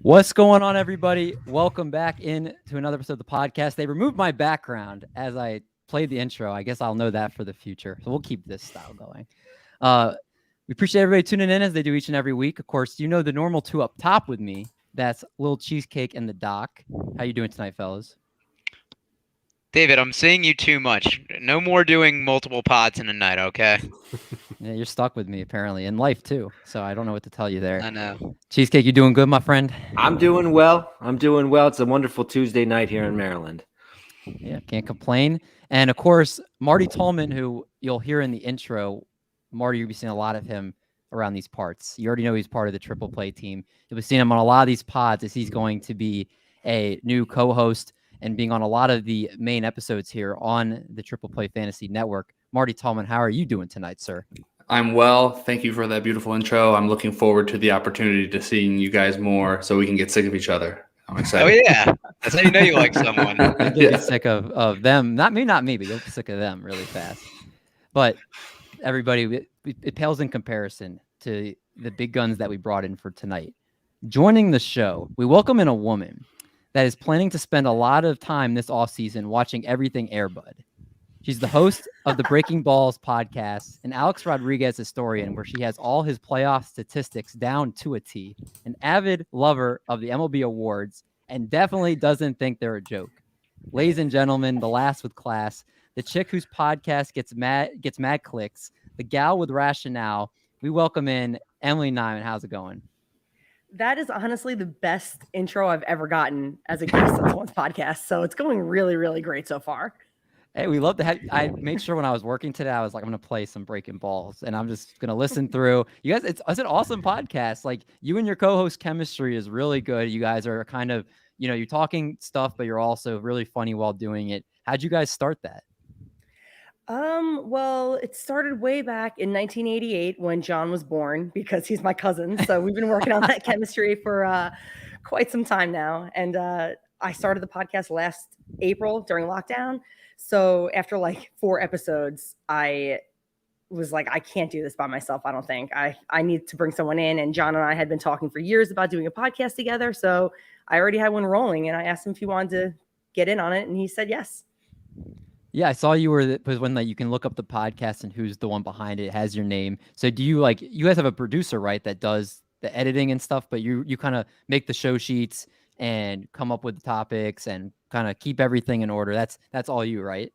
What's going on, everybody? Welcome back in to another episode of the podcast. They removed my background as I played the intro. I guess I'll know that for the future. So we'll keep this style going. We appreciate everybody tuning in as they do each and every week. Of course, you know the normal two up top with me. That's Little Cheesecake and the Doc. How you doing tonight, fellas? David, I'm seeing you too much. No more doing multiple pods in a night, okay? Yeah, you're stuck with me apparently in life too. So I don't know what to tell you there. I know. Cheesecake, you doing good, my friend? I'm doing well. It's a wonderful Tuesday night here in Maryland. Yeah, can't complain. And of course, Marty Tallman, who you'll hear in the intro. Marty, you'll be seeing a lot of him around these parts. You already know he's part of the Triple Play team. You'll be seeing him on a lot of these pods as he's going to be a new co-host and being on a lot of the main episodes here on the Triple Play Fantasy Network. Marty Tallman, how are you doing tonight, sir? I'm well. Thank you for that beautiful intro. I'm looking forward to the opportunity to seeing you guys more so we can get sick of each other. I'm excited. Oh, yeah. That's how you know you like someone. You'll be sick of them. Not me, but you'll be sick of them really fast. But everybody, it pales in comparison to the big guns that we brought in for tonight. Joining the show, we welcome in a woman that is planning to spend a lot of time this offseason watching everything Air Bud. She's the host of the Breaking Balls podcast, an Alex Rodriguez historian where she has all his playoff statistics down to a T, an avid lover of the MLB awards, and definitely doesn't think they're a joke. Ladies and gentlemen, the last with class, the chick whose podcast gets mad clicks, the gal with rationale. We welcome in Emily Nyman. How's it going? That is honestly the best intro I've ever gotten as a guest on someone's podcast. So it's going really, really great so far. Hey, we love to have. I made sure when I was working today, I was like, I'm going to play some Breaking Balls, and I'm just going to listen through. You guys, it's an awesome podcast. Like, you and your co-host chemistry is really good. You guys are kind of, you're talking stuff, but you're also really funny while doing it. How'd you guys start that? Well, it started way back in 1988 when John was born, because he's my cousin. So we've been working on that chemistry for quite some time now. And I started the podcast last April during lockdown. So after like 4 episodes, I was like, I can't do this by myself. I don't think I need to bring someone in. And John and I had been talking for years about doing a podcast together. So I already had one rolling, and I asked him if he wanted to get in on it. And he said, yes. Yeah, I saw you was when you can look up the podcast and who's the one behind it, has your name. So do you you guys have a producer, right, that does the editing and stuff, but you kind of make the show sheets and come up with the topics and kind of keep everything in order. That's all you, right?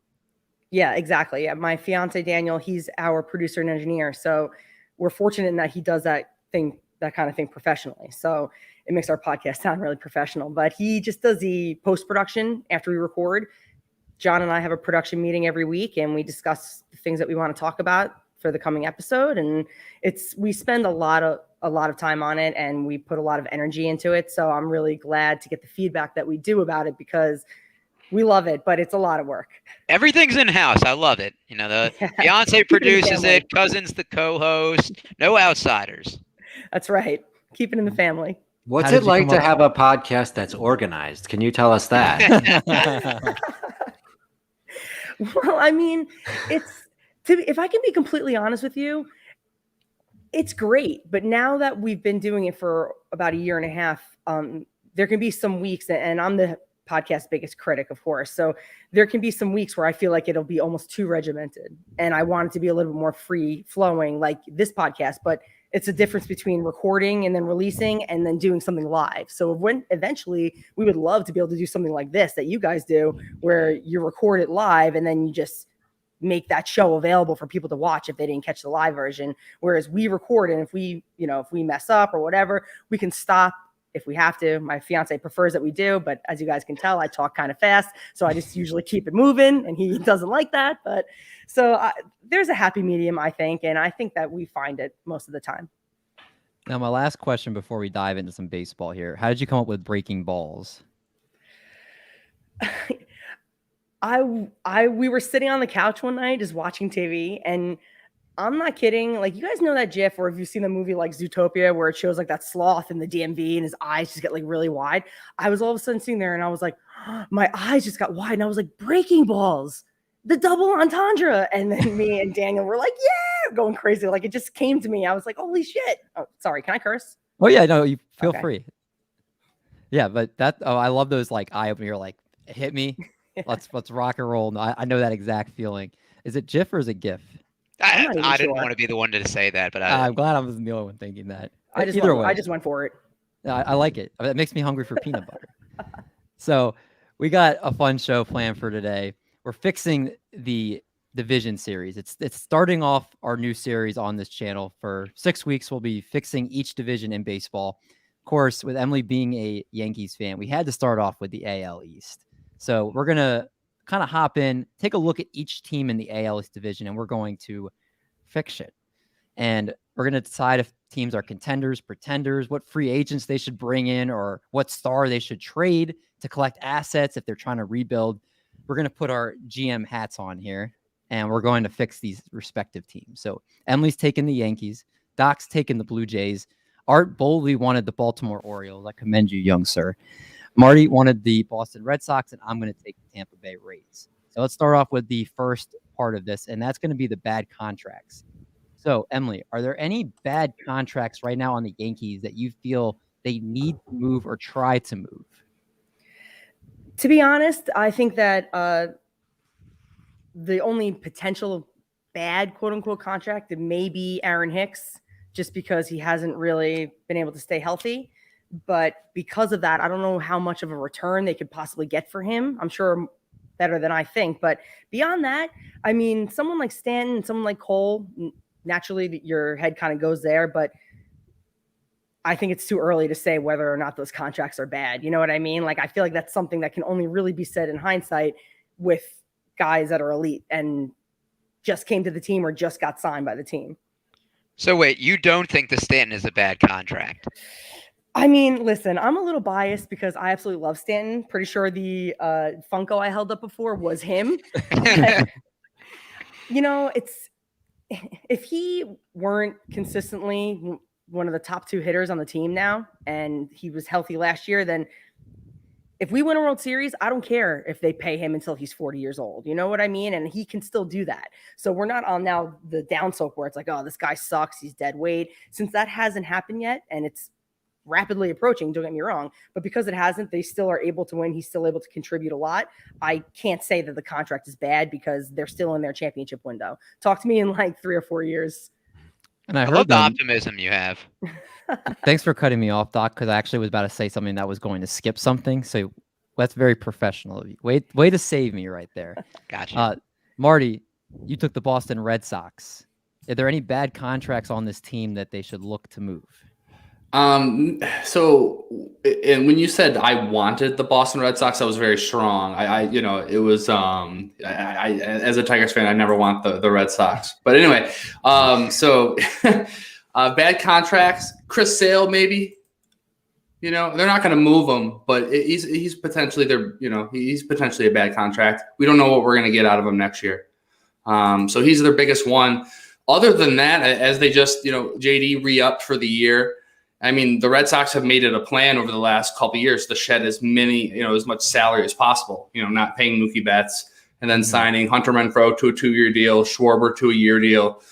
Yeah, exactly. Yeah, my fiance, Daniel, he's our producer and engineer. So we're fortunate in that he does that kind of thing professionally. So it makes our podcast sound really professional, but he just does the post-production after we record. John and I have a production meeting every week, and we discuss the things that we want to talk about for the coming episode. And we spend a lot of time on it, and we put a lot of energy into it. So I'm really glad to get the feedback that we do about it, because we love it, but it's a lot of work. Everything's in-house. I love it. The fiance produces it, cousin's the co-host, no outsiders. That's right. Keep it in the family. What's it like to have a podcast that's organized? Can you tell us that? Well, I mean, if I can be completely honest with you, it's great. But now that we've been doing it for about a year and a half, there can be some weeks, and I'm the podcast biggest critic, of course. So there can be some weeks where I feel like it'll be almost too regimented, and I want it to be a little bit more free flowing, like this podcast. But it's a difference between recording and then releasing and then doing something live. So when eventually we would love to be able to do something like this that you guys do, where you record it live and then you just make that show available for people to watch if they didn't catch the live version. Whereas we record, and if we mess up or whatever, we can stop if we have to. My fiance prefers that we do, but as you guys can tell, I talk kind of fast. So I just usually keep it moving, and he doesn't like that. But so there's a happy medium, I think. And I think that we find it most of the time. Now, my last question before we dive into some baseball here. How did you come up with Breaking Balls? We were sitting on the couch one night just watching TV, and I'm not kidding. Like, you guys know that GIF, or if you've seen the movie like Zootopia, where it shows like that sloth in the DMV and his eyes just get like really wide. I was all of a sudden sitting there and I was like, my eyes just got wide, and I was like, Breaking Balls, the double entendre. And then me and Daniel were like, yeah, going crazy. Like, it just came to me. I was like, holy shit. Oh, sorry. Can I curse? Oh yeah, no, you feel free. Yeah, but I love those like eye opener. You're like, hit me. Let's rock and roll. I know that exact feeling. Is it GIF or is it GIF? I'm not even I didn't sure. want to be the one to say that, but I'm glad I was the only one thinking that. I just went for it. I like it. It makes me hungry for peanut butter. So we got a fun show planned for today. We're fixing the division series. It's starting off our new series on this channel. For 6 weeks, we'll be fixing each division in baseball. Of course, with Emily being a Yankees fan, we had to start off with the AL East. So we're going to kind of hop in, take a look at each team in the AL East division, and we're going to fix it. And we're going to decide if teams are contenders, pretenders, what free agents they should bring in, or what star they should trade to collect assets if they're trying to rebuild. We're going to put our GM hats on here, and we're going to fix these respective teams. So Emily's taking the Yankees. Doc's taking the Blue Jays. Art boldly wanted the Baltimore Orioles. I commend you, young sir. Marty wanted the Boston Red Sox, and I'm going to take the Tampa Bay Rays. So let's start off with the first part of this, and that's going to be the bad contracts. So, Emily, are there any bad contracts right now on the Yankees that you feel they need to move or try to move? To be honest, I think that the only potential bad quote unquote contract may be Aaron Hicks, just because he hasn't really been able to stay healthy. But because of that, I don't know how much of a return they could possibly get for him. I'm sure better than I think. But beyond that, I mean, someone like Stanton, someone like Cole, naturally your head kind of goes there, but I think it's too early to say whether or not those contracts are bad. You know what I mean? Like, I feel like that's something that can only really be said in hindsight with guys that are elite and just came to the team or just got signed by the team. So wait, you don't think the Stanton is a bad contract? I mean, listen, I'm a little biased because I absolutely love Stanton. Pretty sure the Funko I held up before was him. You know, if he weren't consistently one of the top 2 hitters on the team now, and he was healthy last year, then if we win a World Series, I don't care if they pay him until he's 40 years old. You know what I mean? And he can still do that. So we're not on now the down slope where it's like, oh, this guy sucks, he's dead weight. Since that hasn't happened yet, and it's rapidly approaching, don't get me wrong, but because it hasn't, they still are able to win. He's still able to contribute a lot. I can't say that the contract is bad because they're still in their championship window. Talk to me in like 3 or 4 years. And I love heard the optimism you have. Thanks for cutting me off, Doc, because I actually was about to say something that was going to skip something. So that's very professional of you. Way to save me right there. Gotcha. Marty, you took the Boston Red Sox. Are there any bad contracts on this team that they should look to move? So, and when you said I wanted the Boston Red Sox, I was very strong. It was, I as a Tigers fan, I never want the Red Sox, but anyway, bad contracts, Chris Sale, maybe, they're not going to move him, but he's potentially he's potentially a bad contract. We don't know what we're going to get out of him next year. So he's their biggest one. Other than that, as they just, JD re-upped for the year. I mean, the Red Sox have made it a plan over the last couple of years to shed as much salary as possible, not paying Mookie Betts and then signing Hunter Renfroe to a 2-year deal, Schwarber to a year deal,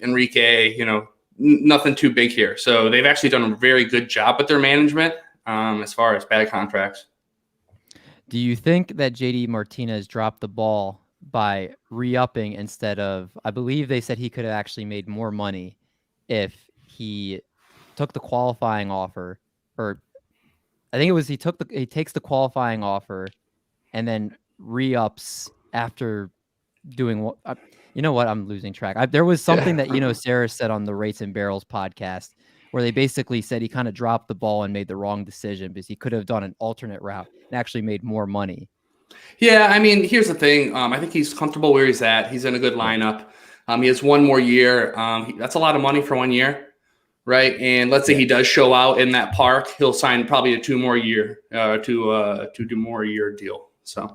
Enrique, nothing too big here. So they've actually done a very good job with their management as far as bad contracts. Do you think that JD Martinez dropped the ball by re-upping instead of, I believe they said he could have actually made more money if he took the qualifying offer, or I think it was he takes the qualifying offer and then re-ups after doing what? You know what? I'm losing track. There was something that Sarah said on the Rates and Barrels podcast where they basically said he kind of dropped the ball and made the wrong decision because he could have done an alternate route and actually made more money. Yeah, I mean, here's the thing. I think he's comfortable where he's at. He's in a good lineup. He has one more year. That's a lot of money for 1 year. Right. And let's say he does show out in that park, he'll sign probably a 2 more year deal. So,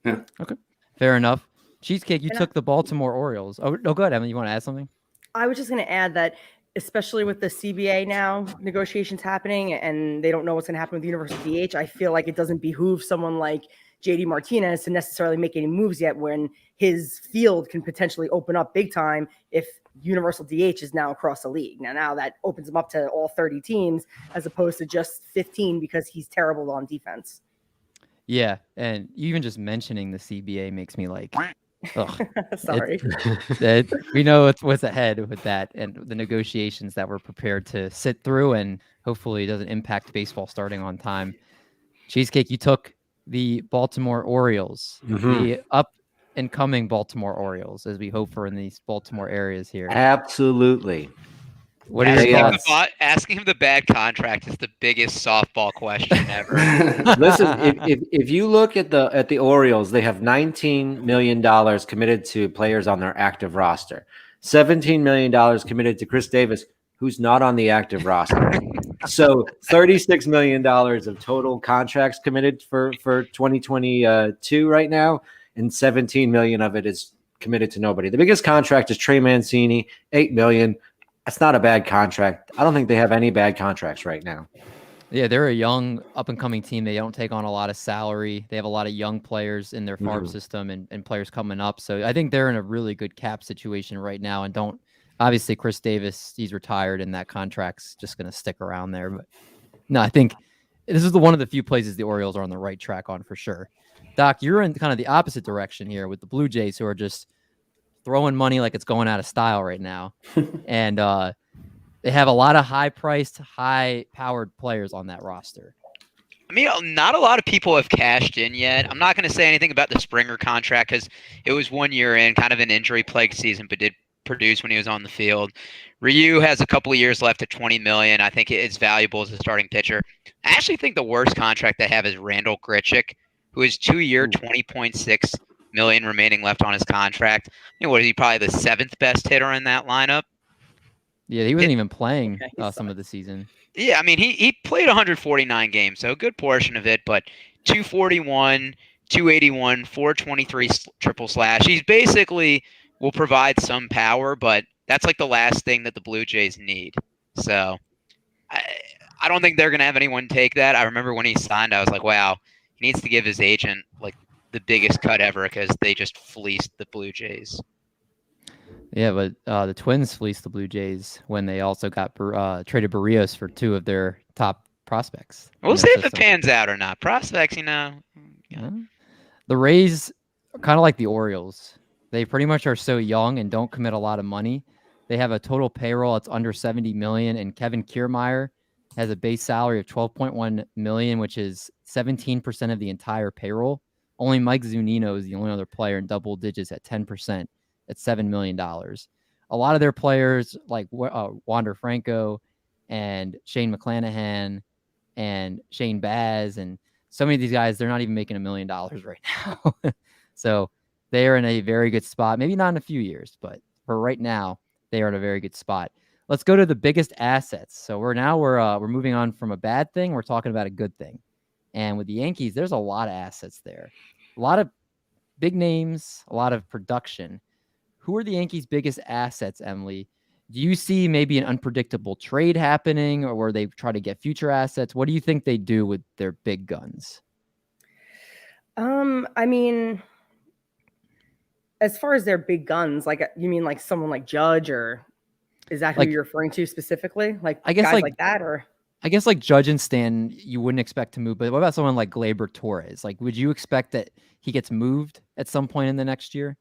yeah. Okay. Fair enough. Cheesecake, you took the Baltimore Orioles. Oh, no, go ahead, Emily. You want to add something? I was just going to add that, especially with the CBA now negotiations happening and they don't know what's going to happen with the Universal DH, I feel like it doesn't behoove someone like JD Martinez to necessarily make any moves yet when his field can potentially open up big time if universal DH is now across the league. Now that opens him up to all 30 teams as opposed to just 15 because he's terrible on defense. Yeah, and even just mentioning the CBA makes me like, ugh. Sorry. We know what's ahead with that and the negotiations that we're prepared to sit through, and hopefully it doesn't impact baseball starting on time. Cheesecake, you took the Baltimore Orioles, the up and coming Baltimore Orioles, as we hope for in these Baltimore areas here. Absolutely. What are your thoughts? Asking him the bad contract is the biggest softball question ever. Listen, if you look at the Orioles, they have $19 million committed to players on their active roster, $17 million committed to Chris Davis, who's not on the active roster. So $36 million of total contracts committed for 2022 right now, and 17 million of it is committed to nobody. The biggest contract is Trey Mancini, $8 million. That's not a bad contract. I don't think they have any bad contracts right now. Yeah, they're a young, up-and-coming team. They don't take on a lot of salary. They have a lot of young players in their farm system and players coming up. So I think they're in a really good cap situation right now. And obviously, Chris Davis, he's retired, and that contract's just going to stick around there. But no, I think this is one of the few places the Orioles are on the right track on for sure. Doc, you're in kind of the opposite direction here with the Blue Jays, who are just throwing money like it's going out of style right now. And they have a lot of high-priced, high-powered players on that roster. I mean, not a lot of people have cashed in yet. I'm not going to say anything about the Springer contract because it was 1 year in, kind of an injury-plagued season, but did produce when he was on the field. Ryu has a couple of years left at $20 million. I think it's valuable as a starting pitcher. I actually think the worst contract they have is Randall Grichuk, who is 2 year, $20.6 million remaining left on his contract. What is he, probably the seventh best hitter in that lineup? Yeah, he wasn't even playing some of the season. Yeah, I mean, he played 149 games, so a good portion of it, but 241, 281, 423 triple slash. He's basically will provide some power, but that's like the last thing that the Blue Jays need. So I don't think they're going to have anyone take that. I remember when he signed, I was like, wow, he needs to give his agent like the biggest cut ever because they just fleeced the Blue Jays. Yeah, but the Twins fleeced the Blue Jays when they also got traded Barrios for two of their top prospects. We'll see if it pans out or not. Prospects, Yeah. The Rays are kind of like the Orioles. They pretty much are so young and don't commit a lot of money. They have a total payroll that's under $70 million, and Kevin Kiermaier has a base salary of $12.1 million, which is 17% of the entire payroll. Only Mike Zunino is the only other player in double digits at 10%. At $7 million. A lot of their players like Wander Franco and Shane McClanahan and Shane Baz and so many of these guys, they're not even making $1 million right now. So they are in a very good spot. Maybe not in a few years, but for right now, they are in a very good spot. Let's go to the biggest assets. So we're moving on from a bad thing. We're talking about a good thing. And with the Yankees, there's a lot of assets there. A lot of big names, a lot of production. Who are the Yankees' biggest assets, Emily? Do you see maybe an unpredictable trade happening or where they try to get future assets? What do you think they do with their big guns? I mean, as far as their big guns, like you mean like someone like Judge, or is that who you're referring to specifically? Like I guess guys like that, or I guess like Judge and Stan, you wouldn't expect to move, but what about someone like Gleyber Torres? Like, would you expect that he gets moved at some point in the next year?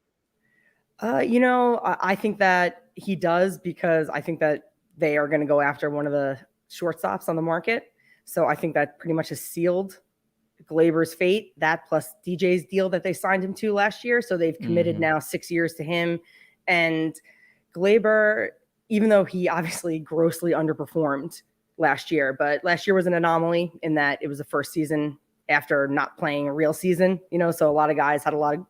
I think that he does because I think that they are going to go after one of the shortstops on the market. So I think that pretty much has sealed Gleyber's fate, that plus DJ's deal that they signed him to last year. So they've committed now 6 years to him. And Gleyber, even though he obviously grossly underperformed last year, but last year was an anomaly in that it was the first season after not playing a real season, so a lot of guys had a lot of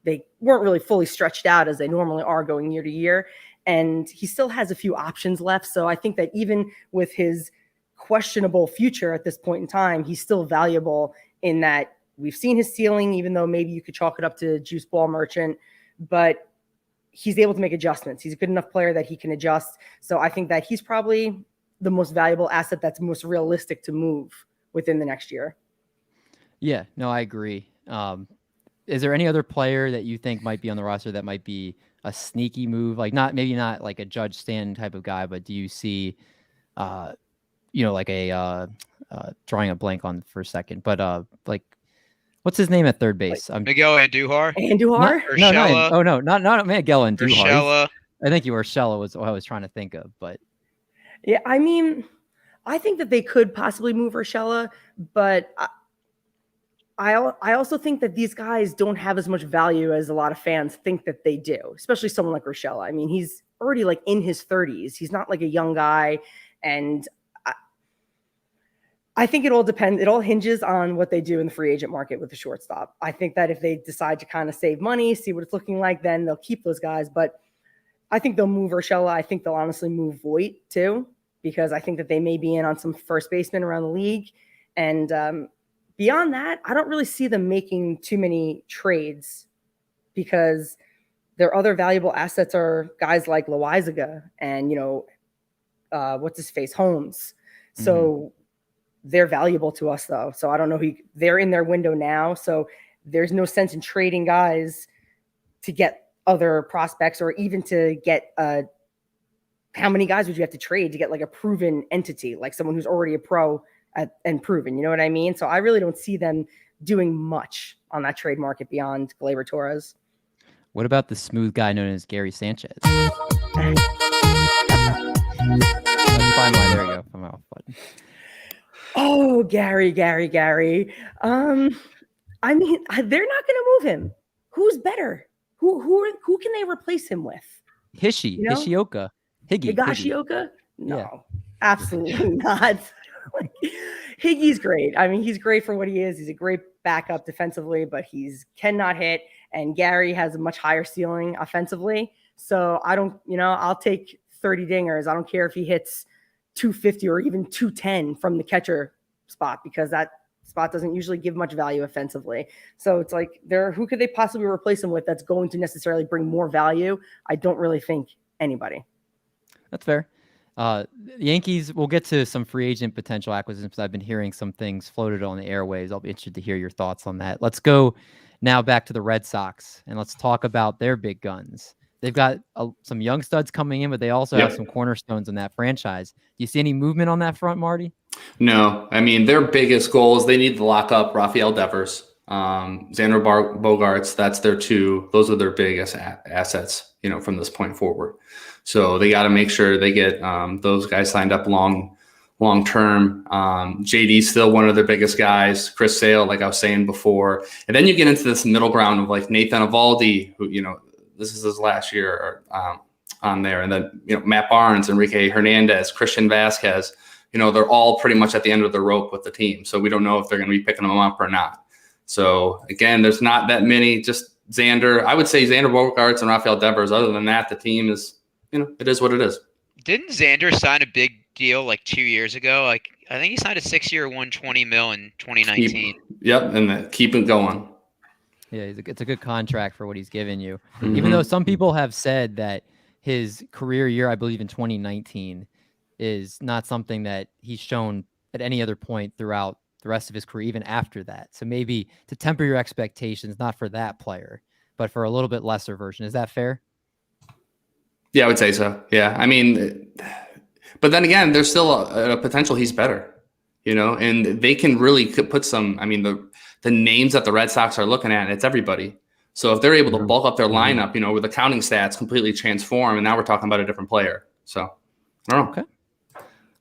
they weren't really fully stretched out as they normally are going year to year. And he still has a few options left. So I think that even with his questionable future at this point in time, he's still valuable in that we've seen his ceiling, even though maybe you could chalk it up to Juice Ball Merchant, but he's able to make adjustments. He's a good enough player that he can adjust. So I think that he's probably the most valuable asset that's most realistic to move within the next year. Yeah, no, I agree. is there any other player that you think might be on the roster that might be a sneaky move? Like maybe not like a Judge Stanton type of guy, but do you see, like a drawing a blank on for a second, but like what's his name at third base? Miguel Andujar. Andujar? Not Miguel Andujar. Urshela. I think Urshela was what I was trying to think of, but yeah, I mean, I think that they could possibly move Urshela, but I also think that these guys don't have as much value as a lot of fans think that they do, especially someone like Urshela. I mean, he's already like in his 30s. He's not like a young guy, and I think it all depends. It all hinges on what they do in the free agent market with the shortstop. I think that if they decide to kind of save money, see what it's looking like, then they'll keep those guys. But I think they'll move Urshela. I think they'll honestly move Voit too, because I think that they may be in on some first basemen around the league. And beyond that, I don't really see them making too many trades because their other valuable assets are guys like Loaizaga and, what's his face, Holmes. So they're valuable to us though. So I don't know they're in their window now. So there's no sense in trading guys to get other prospects or even to get how many guys would you have to trade to get like a proven entity, like someone who's already a pro and proven, you know what I mean? So I really don't see them doing much on that trade market beyond Gleyber Torres. What about the smooth guy known as Gary Sanchez? There you go. I'm off button. Oh, Gary. I mean, they're not going to move him. Who's better? Who can they replace him with? Higashioka. Higashioka? No, Yeah. absolutely not. Higgy's great. I mean, he's great for what he is. He's a great backup defensively, but cannot hit. And Gary has a much higher ceiling offensively. So I'll take 30 dingers. I don't care if he hits 250 or even 210 from the catcher spot, because that spot doesn't usually give much value offensively. So it's like, who could they possibly replace him with that's going to necessarily bring more value? I don't really think anybody. That's fair. The Yankees, we'll get to some free agent potential acquisitions, because I've been hearing some things floated on the airwaves. I'll be interested to hear your thoughts on that. Let's go now back to the Red Sox, and let's talk about their big guns. They've got some young studs coming in, but they also have some cornerstones in that franchise. Do you see any movement on that front, Marty? No. I mean, their biggest goal is they need to lock up Rafael Devers, Xander Bogaerts. That's their two. Those are their biggest assets, from this point forward. So they got to make sure they get those guys signed up long term. JD's still one of their biggest guys. Chris Sale, like I was saying before. And then you get into this middle ground of like Nathan Eovaldi, who, this is his last year on there. And then, Matt Barnes, Enrique Hernandez, Christian Vasquez, they're all pretty much at the end of the rope with the team. So we don't know if they're going to be picking them up or not. So again, there's not that many, just Xander. I would say Xander Bogaerts and Rafael Devers. Other than that, the team is, it is what it is. Didn't Xander sign a big deal like 2 years ago? Like, I think he signed a 6-year, $120 million in 2019. And keep it going. Yeah, it's a good contract for what he's given you. Mm-hmm. Even though some people have said that his career year, I believe in 2019, is not something that he's shown at any other point throughout the rest of his career, even after that. So maybe to temper your expectations, not for that player, but for a little bit lesser version. Is that fair? Yeah, I would say so. Yeah. I mean, but then again, there's still a potential he's better, and they can really put some, I mean, the names that the Red Sox are looking at, it's everybody. So if they're able to bulk up their lineup, with the counting stats completely transform, and now we're talking about a different player. So I don't know. Okay.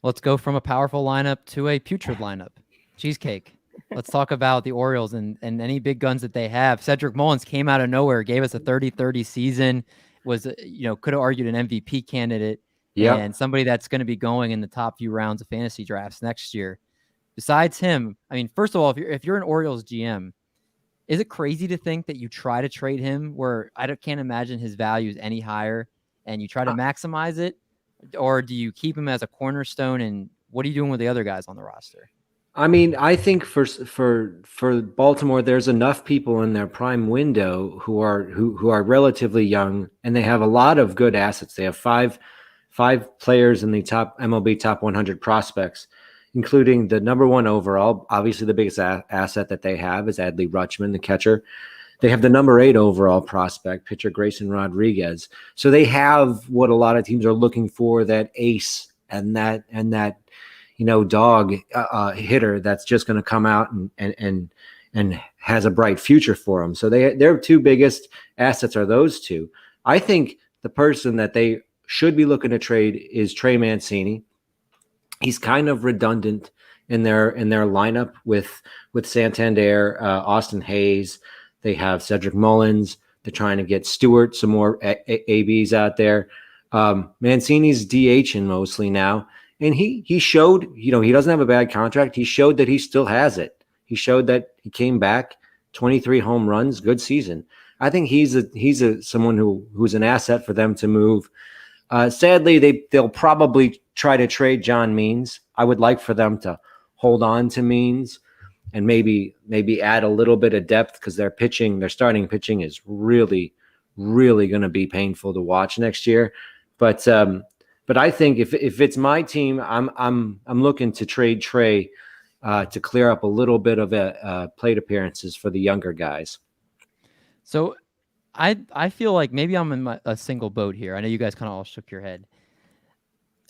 Let's go from a powerful lineup to a putrid lineup. Cheesecake. Let's talk about the Orioles and any big guns that they have. Cedric Mullins came out of nowhere, gave us a 30-30 season, was, could have argued an MVP candidate, and somebody that's going to be going in the top few rounds of fantasy drafts next year. Besides him, I mean, first of all, if you're an Orioles GM, is it crazy to think that you try to trade him where can't imagine his value is any higher, and you try to maximize it? Or do you keep him as a cornerstone, and what are you doing with the other guys on the roster? I mean, I think for Baltimore, there's enough people in their prime window who are relatively young, and they have a lot of good assets. They have five players in the top MLB top 100 prospects, including the number one overall. Obviously, the biggest asset that they have is Adley Rutschman, the catcher. They have the number 8 overall prospect, pitcher Grayson Rodriguez. So they have what a lot of teams are looking for, that ace and that dog hitter that's just going to come out and has a bright future for them. So their two biggest assets are those two. I think the person that they should be looking to trade is Trey Mancini. He's kind of redundant in their lineup with Santander, Austin Hayes. They have Cedric Mullins. They're trying to get Stewart, some more ABs out there. Mancini's DHing mostly now. And he showed, he doesn't have a bad contract. He showed that he still has it. He showed that he came back, 23 home runs, good season. I think he's someone who's an asset for them to move. Sadly, they'll probably try to trade John Means. I would like for them to hold on to Means and maybe add a little bit of depth, because their starting pitching is really, really going to be painful to watch next year. But I think if it's my team, I'm looking to trade Trey to clear up a little bit of plate appearances for the younger guys. So I feel like maybe I'm in a single boat here. I know you guys kind of all shook your head.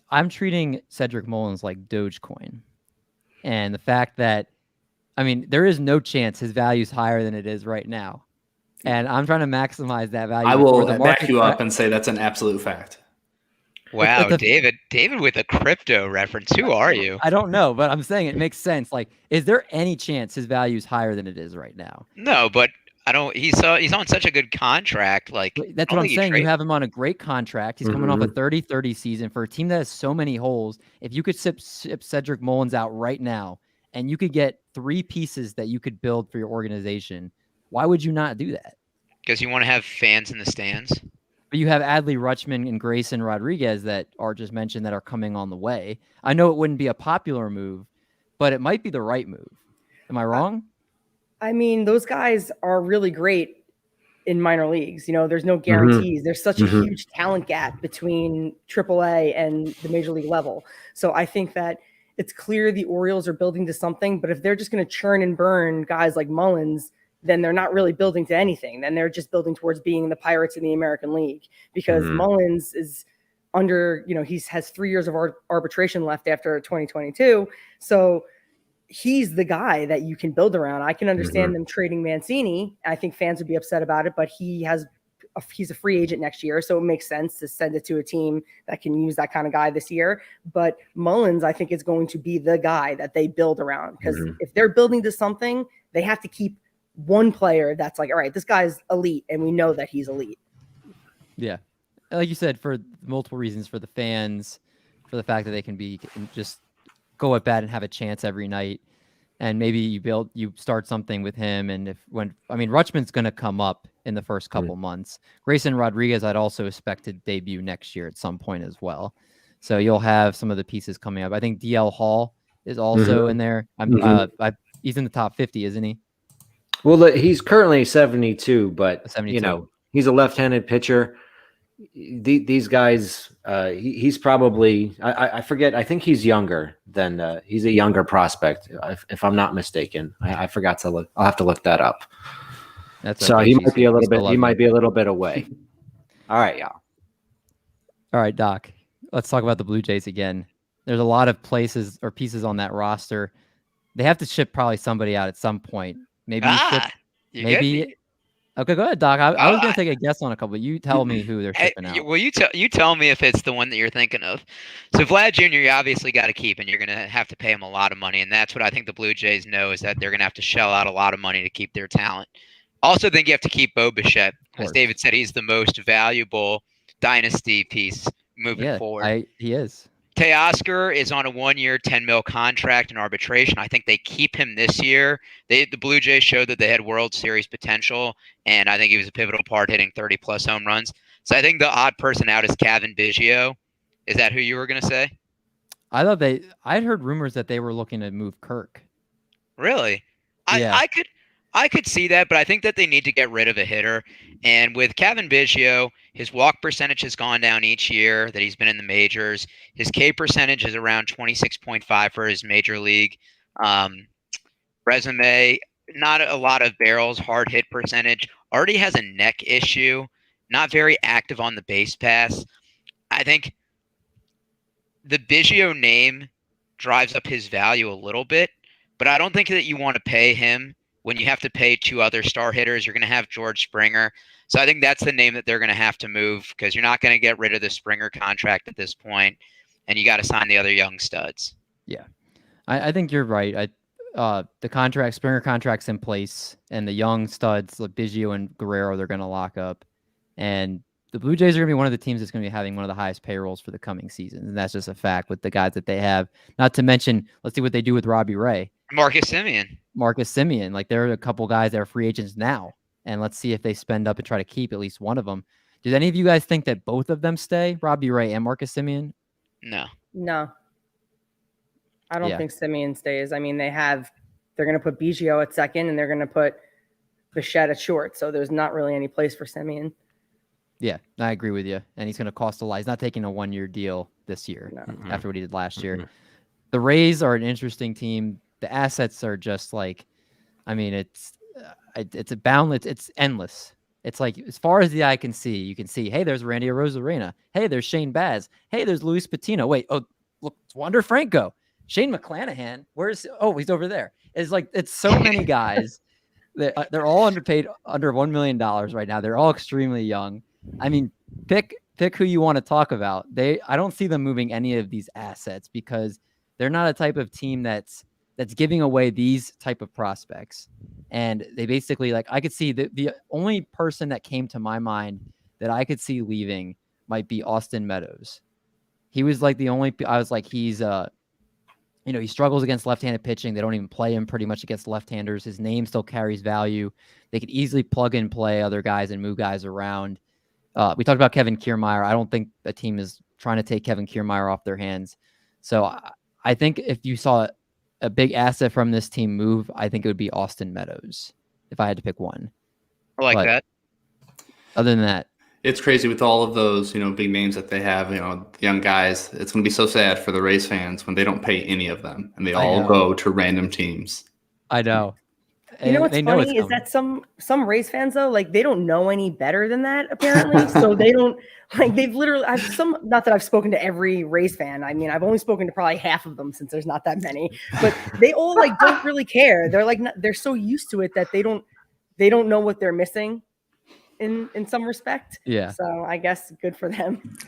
I'm treating Cedric Mullins like Dogecoin. And the fact that, there is no chance his value is higher than it is right now. And I'm trying to maximize that value. I will back you up and say that's an absolute fact. Wow, David with a crypto reference. Who are you? I don't know, but I'm saying it makes sense. Like, is there any chance his value is higher than it is right now? No, but I don't. He's on such a good contract. Like, that's what I'm saying. You have him on a great contract. He's coming off a 30-30 season for a team that has so many holes. If you could ship Cedric Mullins out right now, and you could get 3 pieces that you could build for your organization, why would you not do that? Because you want to have fans in the stands. But you have Adley Rutschman and Grayson Rodriguez that are just mentioned that are coming on the way. I know it wouldn't be a popular move, but it might be the right move. Am I wrong? Those guys are really great in minor leagues. There's no guarantees. There's such a huge talent gap between AAA and the major league level. So I think that it's clear the Orioles are building to something, but if they're just going to churn and burn guys like Mullins, then they're not really building to anything. Then they're just building towards being the Pirates in the American League, because Mullins is under, he has 3 years of arbitration left after 2022. So he's the guy that you can build around. I can understand them trading Mancini. I think fans would be upset about it, but he's a free agent next year, so it makes sense to send it to a team that can use that kind of guy this year. But Mullins, I think, is going to be the guy that they build around, because if they're building to something, they have to keep one player that's like, all right, this guy's elite, and we know that he's elite. Yeah. Like you said, for multiple reasons, for the fans, for the fact that they can just go at bat and have a chance every night. And maybe you start something with him. And Rutschman's going to come up in the first couple months. Grayson Rodriguez, I'd also expect to debut next year at some point as well. So you'll have some of the pieces coming up. I think DL Hall is also in there. He's in the top 50, isn't he? Well, he's currently 72, but 72. He's a left-handed pitcher. These guys, he's probably, I forget. I think he's younger than he's a younger prospect, if I'm not mistaken. I forgot to look. I'll have to look that up. That's okay. He might be a little bit. He might be a little bit away. All right, y'all. All right, Doc. Let's talk about the Blue Jays again. There's a lot of pieces on that roster. They have to ship probably somebody out at some point. Maybe maybe. Okay, go ahead, Doc. I was going to take a guess on a couple. You tell me who they're shipping out. Well, you tell me if it's the one that you're thinking of. So Vlad Jr., you obviously got to keep, and you're going to have to pay him a lot of money. And that's what I think the Blue Jays know, is that they're going to have to shell out a lot of money to keep their talent. Also think you have to keep Bo Bichette. As David said, he's the most valuable dynasty piece moving forward. He is. Teoscar is on a 1-year, $10 million contract in arbitration. I think they keep him this year. The Blue Jays showed that they had World Series potential, and I think he was a pivotal part, hitting 30-plus home runs. So I think the odd person out is Kevin Biggio. Is that who you were going to say? I'd heard rumors that they were looking to move Kirk. Really? Yeah. I could see that, but I think that they need to get rid of a hitter. And with Kevin Biggio, his walk percentage has gone down each year that he's been in the majors. His K percentage is around 26.5 for his major league resume. not a lot of barrels, hard hit percentage, already has a neck issue, not very active on the base pass. I think the Biggio name drives up his value a little bit, but I don't think that you want to pay him when you have to pay 2 other star hitters. You're going to have George Springer. So I think that's the name that they're going to have to move because you're not going to get rid of the Springer contract at this point, and you got to sign the other young studs. Yeah, I think you're right. The Springer contract's in place, and the young studs like Biggio and Guerrero, they're going to lock up, and the Blue Jays are going to be one of the teams that's going to be having one of the highest payrolls for the coming season, and that's just a fact with the guys that they have. Not to mention, let's see what they do with Robbie Ray, Marcus Semien. Like there are a couple guys that are free agents now, and let's see if they spend up and try to keep at least one of them. Does any of you guys think that both of them stay, Robbie Ray and Marcus Semien? No. I don't think Semien stays. I mean, they're going to put Biggio at second, and they're going to put Bichette at short. So there's not really any place for Semien. Yeah, I agree with you. And he's going to cost a lot. He's not taking a 1-year deal this year after what he did last year. The Rays are an interesting team. The assets are just like, I mean, it's a boundless. It's endless. It's like as far as the eye can see, you can see, hey, there's Randy Arozarena. Hey, there's Shane Baz. Hey, there's Luis Patino. Wait, oh, look, it's Wander Franco. Shane McClanahan. He's over there. It's so many guys. They're all underpaid, under $1 million right now. They're all extremely young. I mean, pick who you want to talk about. I don't see them moving any of these assets because they're not a type of team that's giving away these type of prospects. And they basically, like, I could see the only person that came to my mind that I could see leaving might be Austin Meadows. He was like the only, I was like, he's he struggles against left-handed pitching. They don't even play him pretty much against left-handers. His name still carries value. They could easily plug and play other guys and move guys around. We talked about Kevin Kiermaier. I don't think a team is trying to take Kevin Kiermaier off their hands. So I think if you saw a big asset from this team move, I think it would be Austin Meadows if I had to pick one. I like that. Other than that, it's crazy with all of those, big names that they have, young guys. It's going to be so sad for the Rays fans when they don't pay any of them and they all go to random teams. I know. You know what's funny is that some Rays fans though, like they don't know any better than that apparently. So they don't they've literally. Not that I've spoken to every Rays fan. I mean, I've only spoken to probably half of them since there's not that many. But they all don't really care. They're so used to it that they don't know what they're missing in some respect. Yeah. So I guess good for them.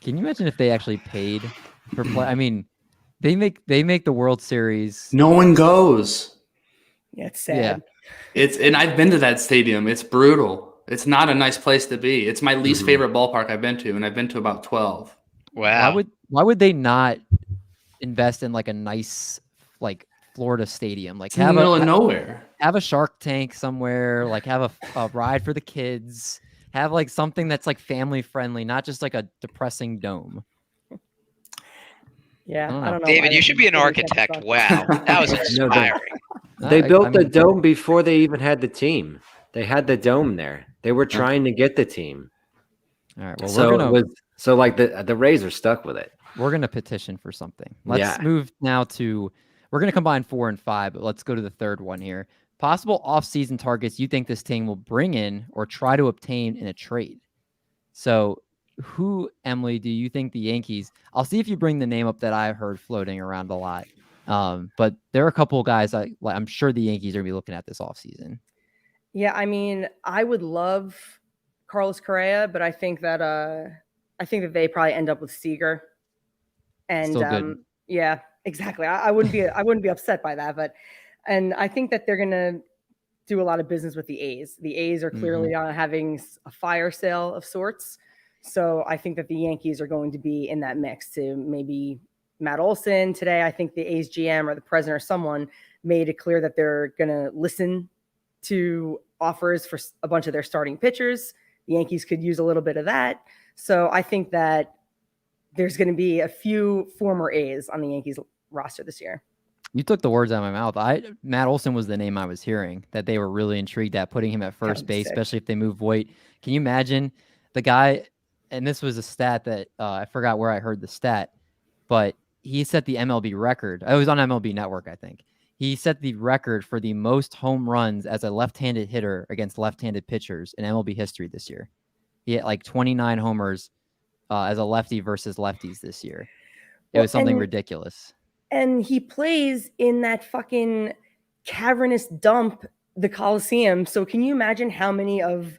Can you imagine if they actually paid for play? I mean, they make the World Series. No one goes. Yeah, it's sad. Yeah. And I've been to that stadium. It's brutal. It's not a nice place to be. It's my least favorite ballpark I've been to, and I've been to about 12. Wow. Why would they not invest in like a nice Florida stadium? Like it's in the middle of nowhere. Have a Shark Tank somewhere. Like have a ride for the kids. Have like something that's like family friendly, not just like a depressing dome. Yeah, I don't know. David, you should be an architect. Wow, that was inspiring. They built the dome before they even had the team. They had the dome there. They were trying to get the team. All right. Well, the Rays are stuck with it. We're gonna petition for something. Let's move now to. We're gonna combine 4 and 5, but let's go to the third one here. Possible off-season targets you think this team will bring in or try to obtain in a trade. So, who, Emily, do you think the Yankees? I'll see if you bring the name up that I heard floating around a lot. But there are a couple of guys I'm sure the Yankees are going to be looking at this offseason. Yeah, I mean, I would love Carlos Correa, but I think that they probably end up with Seager. And still good. Yeah, exactly. I wouldn't be upset by that, and I think that they're going to do a lot of business with the A's. The A's are clearly having a fire sale of sorts. So I think that the Yankees are going to be in that mix to maybe Matt Olson today. I think the A's GM or the president or someone made it clear that they're going to listen to offers for a bunch of their starting pitchers. The Yankees could use a little bit of that. So I think that there's going to be a few former A's on the Yankees roster this year. You took the words out of my mouth. Matt Olson was the name I was hearing that they were really intrigued at putting him at first base, especially if they move Voit. Can you imagine the guy? And this was a stat that I forgot where I heard the stat, but he set the MLB record. I was on MLB Network, I think. He set the record for the most home runs as a left-handed hitter against left-handed pitchers in MLB history this year. He had like 29 homers as a lefty versus lefties this year. It was something ridiculous. And he plays in that fucking cavernous dump, the Coliseum. So can you imagine how many of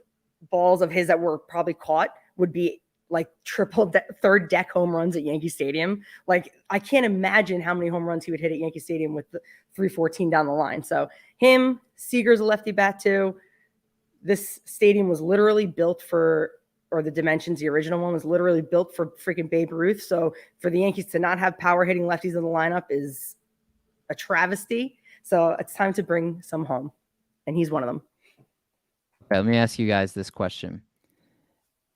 balls of his that were probably caught would be like third deck home runs at Yankee Stadium? Like, I can't imagine how many home runs he would hit at Yankee Stadium with the 314 down the line. So him, Seager's a lefty bat too. This stadium was literally built for, or the dimensions, the original one was literally built for freaking Babe Ruth. So for the Yankees to not have power hitting lefties in the lineup is a travesty. So it's time to bring some home. And he's one of them. Okay, let me ask you guys this question.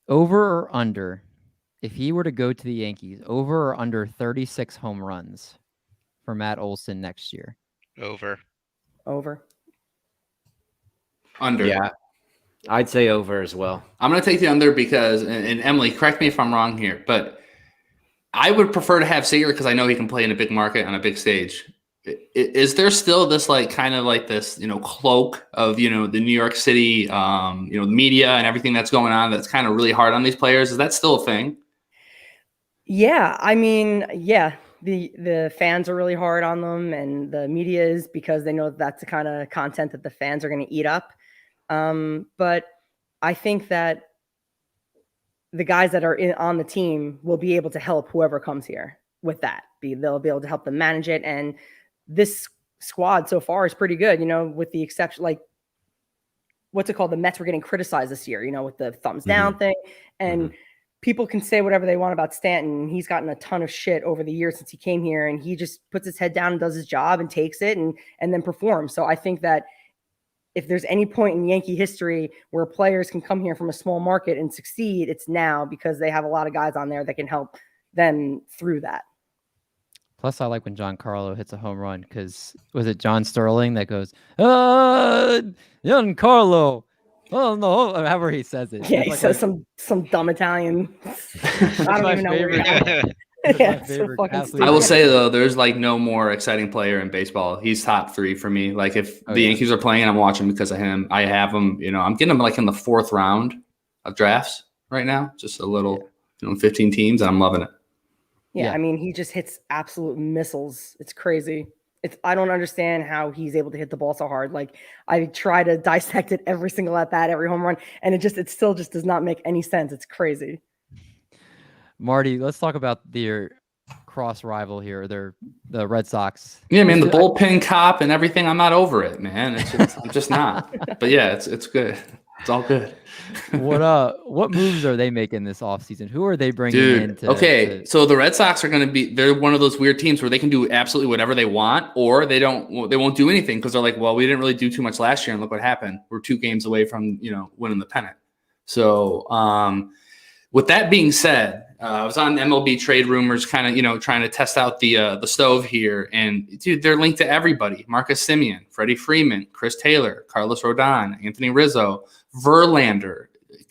Over or under, if he were to go to the Yankees, over or under 36 home runs for Matt Olson next year? Over. Under. Yeah, I'd say over as well. I'm going to take the under because, and Emily, correct me if I'm wrong here, but I would prefer to have Seager because I know he can play in a big market on a big stage. Is there still this kind of this, cloak of, the New York City, the media and everything that's going on that's kind of really hard on these players? Is that still a thing? Yeah. I mean, yeah, the fans are really hard on them and the media is, because they know that's the kind of content that the fans are going to eat up. But I think that the guys that are on the team will be able to help whoever comes here with that. They'll be able to help them manage it. And this squad so far is pretty good, with the exception, what's it called? The Mets were getting criticized this year, with the thumbs down thing. And people can say whatever they want about Stanton. He's gotten a ton of shit over the years since he came here, and he just puts his head down and does his job and takes it and then performs. So I think that if there's any point in Yankee history where players can come here from a small market and succeed, it's now, because they have a lot of guys on there that can help them through that. Plus, I like when Giancarlo hits a home run because, was it John Sterling that goes, Giancarlo? Oh, no, however he says it. Yeah, he says some dumb Italian. I don't even know where he got it. Yeah, so fucking stupid. I will say, though, there's no more exciting player in baseball. He's top 3 for me. If the Yankees are playing, I'm watching because of him. I have him, I'm getting him in the 4th round of drafts right now. Just a little, 15 teams, and I'm loving it. Yeah, I mean, he just hits absolute missiles. It's crazy. I don't understand how he's able to hit the ball so hard. I try to dissect it every single at bat, every home run, and it still just does not make any sense. It's crazy. Marty, let's talk about their cross rival here, the Red Sox. Yeah, man, the bullpen cop and everything. I'm not over it, man. I'm just not. But yeah, it's good. It's all good. What moves are they making this offseason? Who are they bringing in? So the Red Sox are going to they're one of those weird teams where they can do absolutely whatever they want, or they won't do anything because they're well, we didn't really do too much last year, and look what happened. We're 2 games away from winning the pennant. So with that being said, I was on MLB Trade Rumors, kind of trying to test out the stove here, and dude, they're linked to everybody: Marcus Semien, Freddie Freeman, Chris Taylor, Carlos Rodon, Anthony Rizzo, Verlander,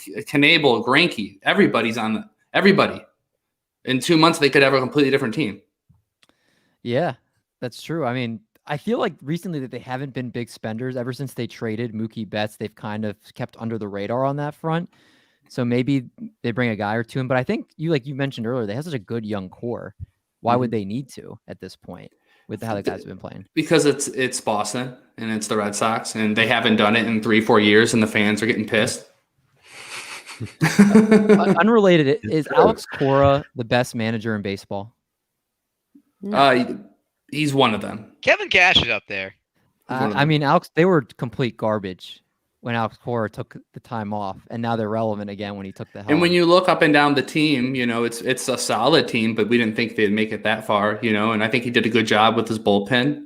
Knebel, Greinke. Everybody's on everybody. In 2 months, they could have a completely different team. Yeah, that's true. I mean, I feel like recently that they haven't been big spenders. Ever since they traded Mookie Betts, they've kind of kept under the radar on that front. So maybe they bring a guy or two in. But I think you mentioned earlier, they have such a good young core. Why would they need to at this point with how the guys have been playing? Because it's Boston and it's the Red Sox, and they haven't done it in 3-4 years, and the fans are getting pissed. Unrelated, is Alex Cora the best manager in baseball? He's one of them. Kevin Cash is up there. I mean, they were complete garbage when Alex Cora took the time off, and now they're relevant again when he took the helm. And when you look up and down the team, it's a solid team, but we didn't think they'd make it that far, and I think he did a good job with his bullpen,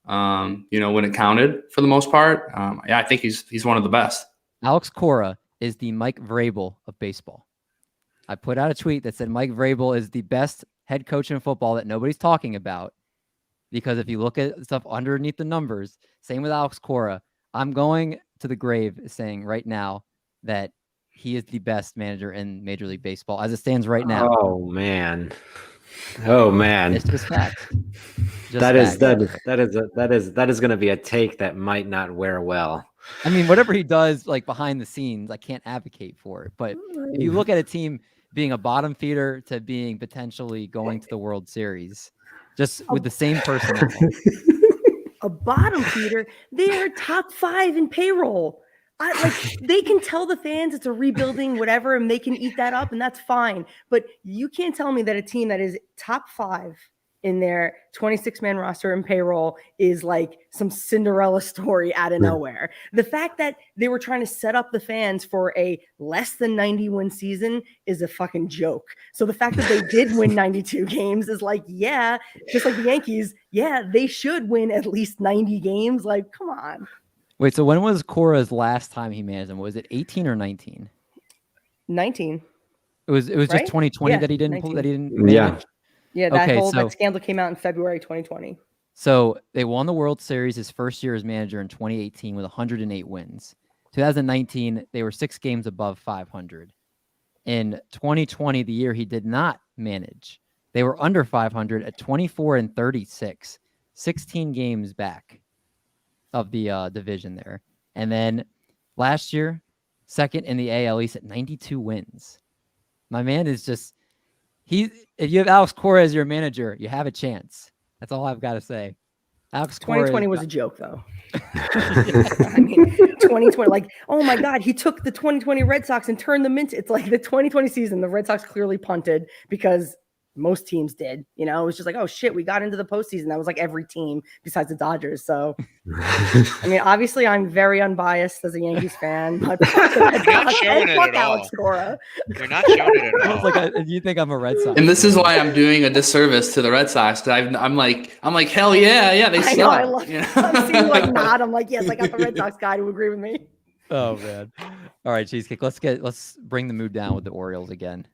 when it counted for the most part. I think he's one of the best. Alex Cora is the Mike Vrabel of baseball. I put out a tweet that said Mike Vrabel is the best head coach in football that nobody's talking about, because if you look at stuff underneath the numbers, same with Alex Cora, I'm going to the grave saying right now that he is the best manager in Major League Baseball as it stands right now. Oh, man. Oh man, It's just facts. Just that is facts. that is going to be a take that might not wear well. I mean, whatever he does, like behind the scenes, I can't advocate for it. But if you look at a team being a bottom feeder to being potentially going to the World Series, just with the same personnel, A bottom feeder, they are top 5 in payroll. They can tell the fans it's a rebuilding, whatever, and they can eat that up, and that's fine. But you can't tell me that a team that is top 5 in their 26-man roster and payroll is like some Cinderella story out of nowhere. The fact that they were trying to set up the fans for a less than 90-win season is a fucking joke. So the fact that they did win 92 games is like, yeah, just like the Yankees, yeah, they should win at least 90 games. Like, come on. Wait, so when was Cora's last time he managed them? Was it 18 or 19? 19. It was just Right? 2020 Yeah, that he didn't 19. that he didn't Yeah. manage? Yeah, that Okay, whole so- that scandal came out in February 2020. So they won the World Series his first year as manager in 2018 with 108 wins. 2019, they were 6 games above 500. In 2020, the year he did not manage, they were under 500 at 24-36, 16 games back of the division there. And then last year, second in the AL East at 92 wins. My man is just if you have Alex Cora as your manager, you have a chance. That's all I've got to say. Alex Cora 2020 was a joke, though. I mean, 2020, like, oh my God, he took the 2020 Red Sox and turned them into, it's like the 2020 season, the Red Sox clearly punted because most teams did, you know, it was just like, oh shit, we got into the postseason. That was like every team besides the Dodgers. So, I mean, obviously I'm very unbiased as a Yankees fan, but You're not showing it fuck at Alex all. Cora. You're not showing it at I all. was like, you think I'm a Red Sox? And this is why I'm doing a disservice to the Red Sox. 'Cause I'm like, hell yeah, they I suck. know, I love you know? I'm seeing like nod. I'm like, yes, I got the Red Sox guy to agree with me. Oh man. All right, Cheesecake. Let's bring the mood down with the Orioles again.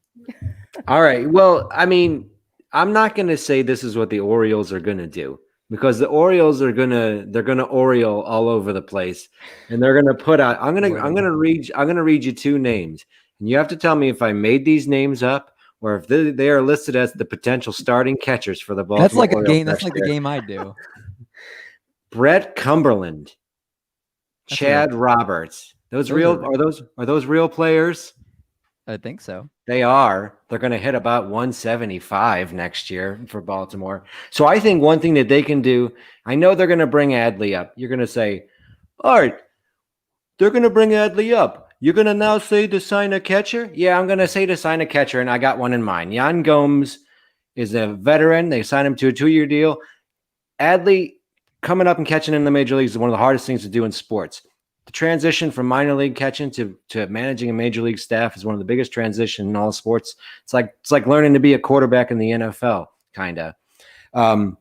All right. Well, I mean, I'm not going to say this is what the Orioles are going to do because the Orioles they're going to Oriole all over the place, and they're going to put out. I'm going to read you 2 names, and you have to tell me if I made these names up or if they are listed as the potential starting catchers for the Baltimore. That's like Orioles a game. That's next like the year. game I do. Brett Cumberland, That's Chad Roberts. Those are those real players? I think so. They are. They're going to hit about 175 next year for Baltimore. So I think one thing that they can do, I know they're going to bring Adley up. You're going to say, all right, they're going to bring Adley up. You're going to now say to sign a catcher? Yeah, I'm going to say to sign a catcher, and I got one in mind. Yan Gomes is a veteran. They signed him to a 2-year deal. Adley coming up and catching in the major leagues is one of the hardest things to do in sports. The transition from minor league catching to managing a major league staff is one of the biggest transitions in all sports. It's like learning to be a quarterback in the NFL, kind of.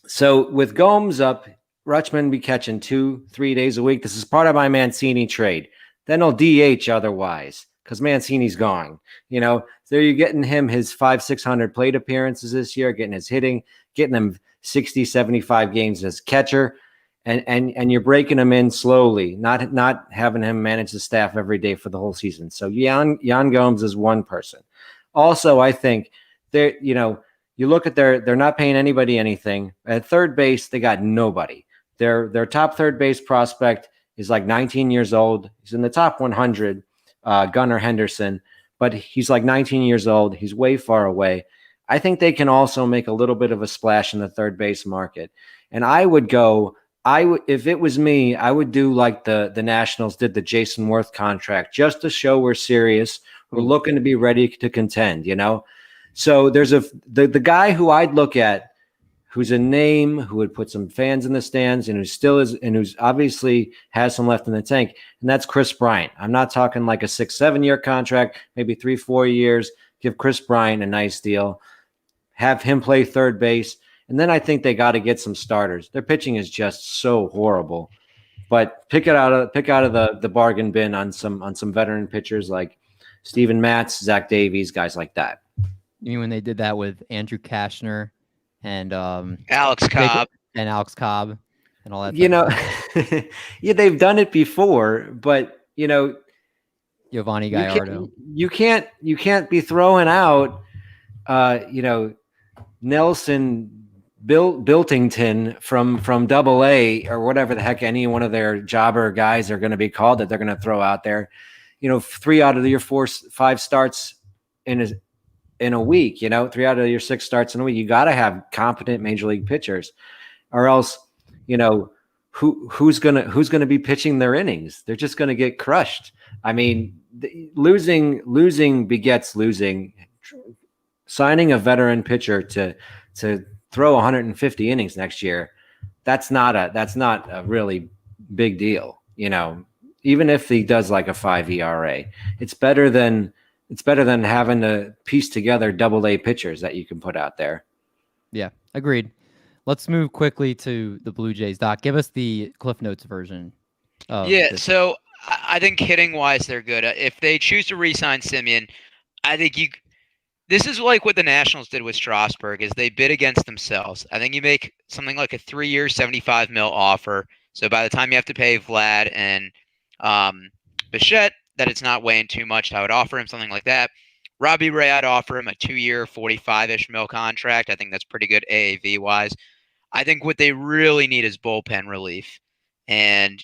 So with Gomes up, Rutschman be catching 2-3 days a week. This is part of my Mancini trade. Then he'll DH otherwise because Mancini's gone. You know, so you're getting him his 500-600 plate appearances this year, getting his hitting, getting him 60-75 games as catcher. And you're breaking him in slowly, not having him manage the staff every day for the whole season. So Yan Gomes is one person. Also, I think you look at they're not paying anybody anything. At third base, they got nobody. Their top third base prospect is like 19 years old. He's in the top 100, Gunnar Henderson, but he's like 19 years old. He's way far away. I think they can also make a little bit of a splash in the third base market. And if it was me, I would do like the Nationals did the Jason Worth contract just to show we're serious. We're looking to be ready to contend, you know? So there's the guy who I'd look at who's a name who would put some fans in the stands and who still is and who's obviously has some left in the tank, and that's Chris Bryant. I'm not talking like a 6-7 year contract, maybe 3-4 years. Give Chris Bryant a nice deal. Have him play third base. And then I think they got to get some starters. Their pitching is just so horrible. But pick out of the bargain bin on some veteran pitchers like Steven Matz, Zach Davies, guys like that. You mean when they did that with Andrew Kashner and Alex Cobb and all that? You know, yeah, they've done it before, but you know, Giovanni Gallardo. you can't be throwing out Nelson Biltington from Double A or whatever the heck any one of their jobber guys are going to be called that they're going to throw out there. 3 out of your 5 starts in a week. 3 out of your 6 starts in a week. You got to have competent major league pitchers, or else who's gonna be pitching their innings? They're just going to get crushed. I mean, losing begets losing. Signing a veteran pitcher to throw 150 innings next year, that's not a really big deal. Even if he does like a 5 ERA, it's better than having to piece together Double A pitchers that you can put out there. Yeah, agreed. Let's move quickly to the Blue Jays. Doc, give us the Cliff Notes version. So I think hitting wise, they're good. If they choose to re-sign Simeon, I think this is like what the Nationals did with Strasburg, is they bid against themselves. I think you make something like a 3-year, $75 million offer. So by the time you have to pay Vlad and Bichette, that it's not weighing too much. I would offer him something like that. Robbie Ray, I'd offer him a 2-year, $45-ish million contract. I think that's pretty good AAV wise. I think what they really need is bullpen relief. And,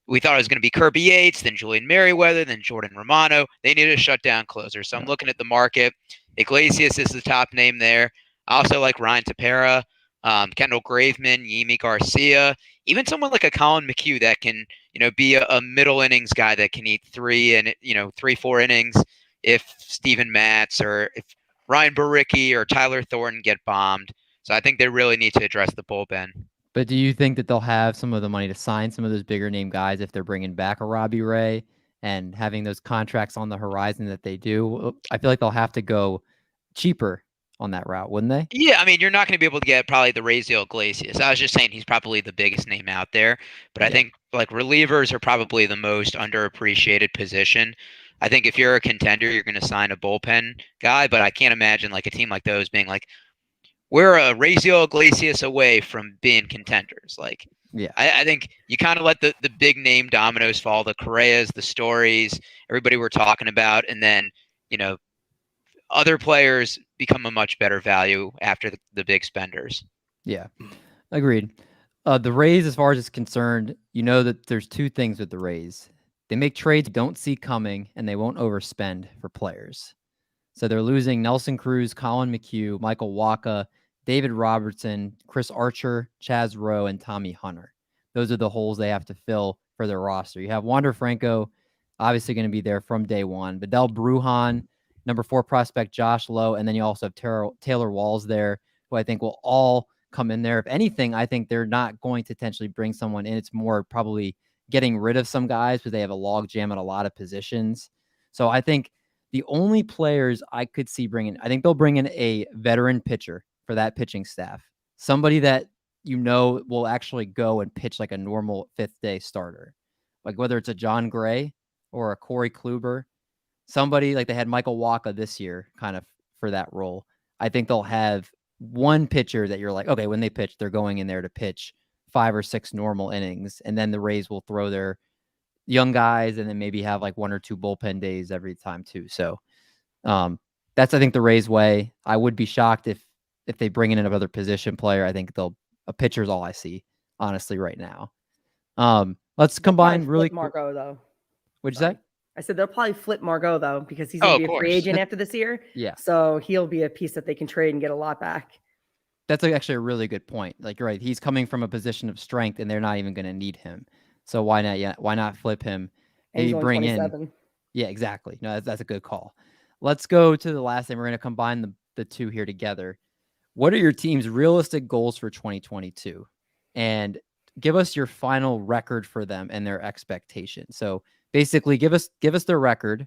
we thought it was going to be Kirby Yates, then Julian Merriweather, then Jordan Romano. They needed a shutdown closer. So I'm looking at the market. Iglesias is the top name there. I also like Ryan Tepera, Kendall Graveman, Yimi Garcia, even someone like a Colin McHugh that can, be a middle innings guy that can eat 3-4 innings if Steven Matz or if Ryan Baricki or Tyler Thornton get bombed. So I think they really need to address the bullpen. But do you think that they'll have some of the money to sign some of those bigger name guys if they're bringing back a Robbie Ray and having those contracts on the horizon that they do? I feel like they'll have to go cheaper on that route, wouldn't they? Yeah, I mean, you're not going to be able to get probably the Raisel Iglesias. I was just saying he's probably the biggest name out there. But I think like relievers are probably the most underappreciated position. I think if you're a contender, you're going to sign a bullpen guy. But I can't imagine like a team like those being like, we're a Raisel Iglesias away from being contenders. Like, I think you kind of let the big name dominoes fall, the Correas, the Stories, everybody we're talking about, and then, other players become a much better value after the big spenders. Yeah, agreed. The Rays, as far as it's concerned, that there's 2 things with the Rays. They make trades you don't see coming, and they won't overspend for players. So they're losing Nelson Cruz, Colin McHugh, Michael Wacha, David Robertson, Chris Archer, Chaz Rowe, and Tommy Hunter. Those are the holes they have to fill for their roster. You have Wander Franco, obviously going to be there from day one. Vidal Brujan, number 4 prospect Josh Lowe, and then you also have Taylor Walls there, who I think will all come in there. If anything, I think they're not going to potentially bring someone in. It's more probably getting rid of some guys because they have a log jam at a lot of positions. So I think the only players I could see bringing, I think they'll bring in a veteran pitcher for that pitching staff. Somebody that will actually go and pitch like a normal 5th-day starter. Like whether it's a John Gray or a Corey Kluber, somebody like they had Michael Wacha this year kind of for that role. I think they'll have one pitcher that you're like, okay, when they pitch, they're going in there to pitch 5 or 6 normal innings. And then the Rays will throw their young guys and then maybe have like 1 or 2 bullpen days every time too. So that's, I think, the Rays way. I would be shocked if they bring in another position player. I think a pitcher's all I see, honestly, right now. Let's combine really quick. Margot, though. What'd you say? I said they'll probably flip Margot, though, because he's going to be a free agent after this year. Yeah. So he'll be a piece that they can trade and get a lot back. That's actually a really good point. Like, you're right. He's coming from a position of strength, and they're not even going to need him. So why not? Yeah, why not flip him? Maybe bring 27. In. Yeah, exactly. No, that's a good call. Let's go to the last thing. We're going to combine the 2 here together. What are your team's realistic goals for 2022? And give us your final record for them and their expectations. So basically give us their record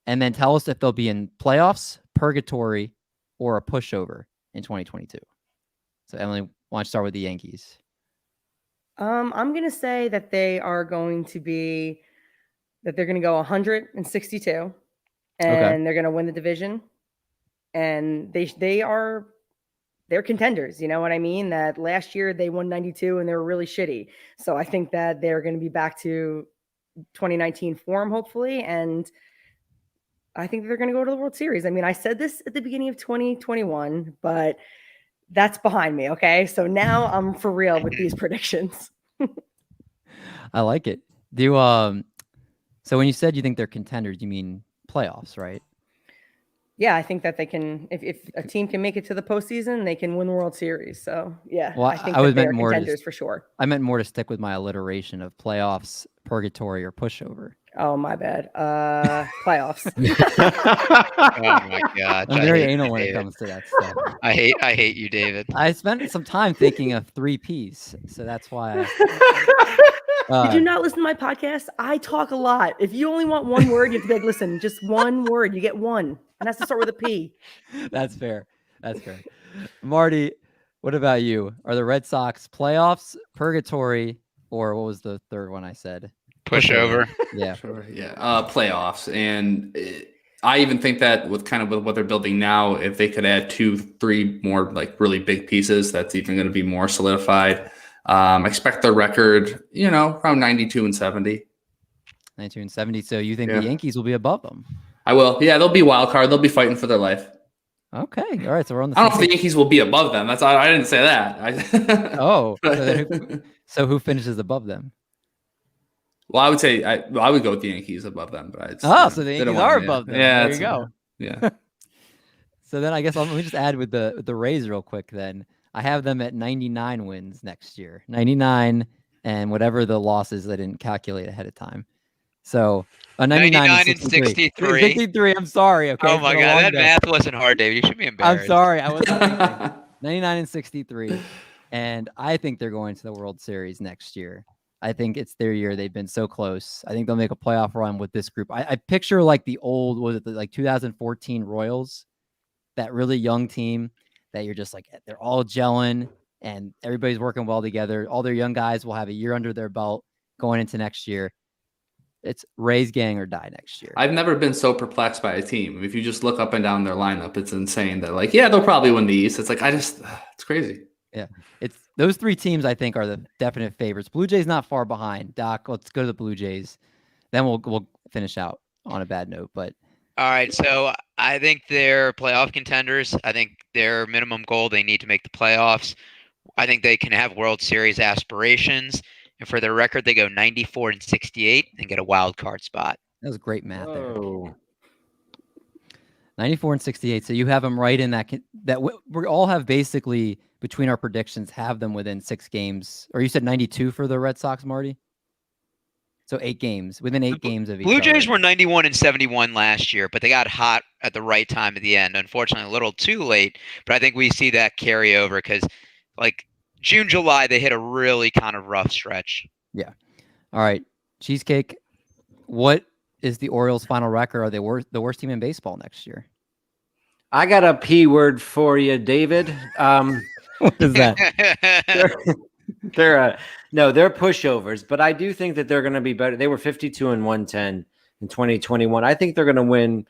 and then tell us if they'll be in playoffs, purgatory, or a pushover in 2022. So Emily, why don't you start with the Yankees? I'm going to say that they're going to go 162 and they're going to win the division. And they're contenders. You know what I mean? That last year they won 92 and they were really shitty. So I think that they're going to be back to 2019 form, hopefully. And I think they're going to go to the World Series. I mean, I said this at the beginning of 2021, but that's behind me. Okay. So now I'm for real with these predictions. I like it. So when you said you think they're contenders, you mean playoffs, right? Yeah, I think that they can, if a team can make it to the postseason, they can win the World Series. So yeah, Well, I think I was that they're meant more to contenders for sure. I meant more to stick with my alliteration of playoffs, purgatory, or pushover. Oh, my bad. Playoffs. Oh my god. I'm very anal when it comes to that stuff. I hate you, David. I spent some time thinking of 3 Ps, so that's why. Did you not listen to my podcast? I talk a lot. If you only want one word, you have to be like, listen, just one word. You get one. And that's to start with a P. That's fair. That's fair. Marty, what about you? Are the Red Sox playoffs, purgatory, or what was the third one I said? Pushover. Yeah. Sure, yeah. Playoffs. And I even think that with what they're building now, if they could add 2-3 more like really big pieces, that's even going to be more solidified. Expect their record, around 92-70. 92-70. So you think the Yankees will be above them? I will. Yeah, they'll be wild card. They'll be fighting for their life. Okay. All right. So we're on the. I don't know if the Yankees will be above them. I didn't say that. Oh. So who finishes above them? Well, I would say I would go with the Yankees above them, but so the Yankees are above them. Yeah, there you go. Yeah. So then I guess let me just add with the Rays real quick. Then I have them at 99 wins next year, 99, and whatever the losses I didn't calculate ahead of time. So 99 and 63. 63. I'm sorry. Okay. Oh my god, that math wasn't hard, David. You should be embarrassed. I'm sorry. I wasn't thinking. 99 and 63, and I think they're going to the World Series next year. I think it's their year. They've been so close. I think they'll make a playoff run with this group. I picture like the old, like 2014 Royals, that really young team that you're just like, they're all gelling and everybody's working well together. All their young guys will have a year under their belt going into next year. It's Rays gang or die next year. I've never been so perplexed by a team. If you just look up and down their lineup, it's insane that they'll probably win the East. It's like, it's crazy. Yeah. It's those 3 teams I think are the definite favorites. Blue Jays not far behind. Doc, let's go to the Blue Jays. Then we'll finish out on a bad note. But all right, so I think they're playoff contenders. I think their minimum goal, they need to make the playoffs. I think they can have World Series aspirations. And for their record, they go 94-68 and get a wild card spot. That was great math there. 94-68. So you have them right in that we all have basically between our predictions have them within 6 games. Or you said 92 for the Red Sox, Marty? So 8 games, within 8 games of each other. Blue Jays were 91-71 last year, but they got hot at the right time at the end. Unfortunately, a little too late, but I think we see that carry over because like June, July, they hit a really kind of rough stretch. Yeah. All right. Cheesecake, what is the Orioles' final record? Are they the worst team in baseball next year? I got a P word for you, David. What is that? They're pushovers, but I do think that they're going to be better. They were 52-110 in 2021. I think they're going to win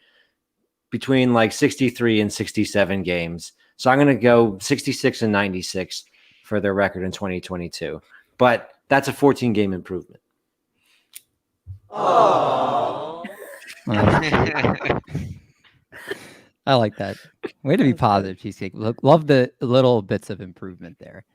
between like 63 and 67 games. So I'm going to go 66-96 for their record in 2022. But that's a 14-game improvement. Oh. I like that. Way to be positive, Cheesecake. Love the little bits of improvement there.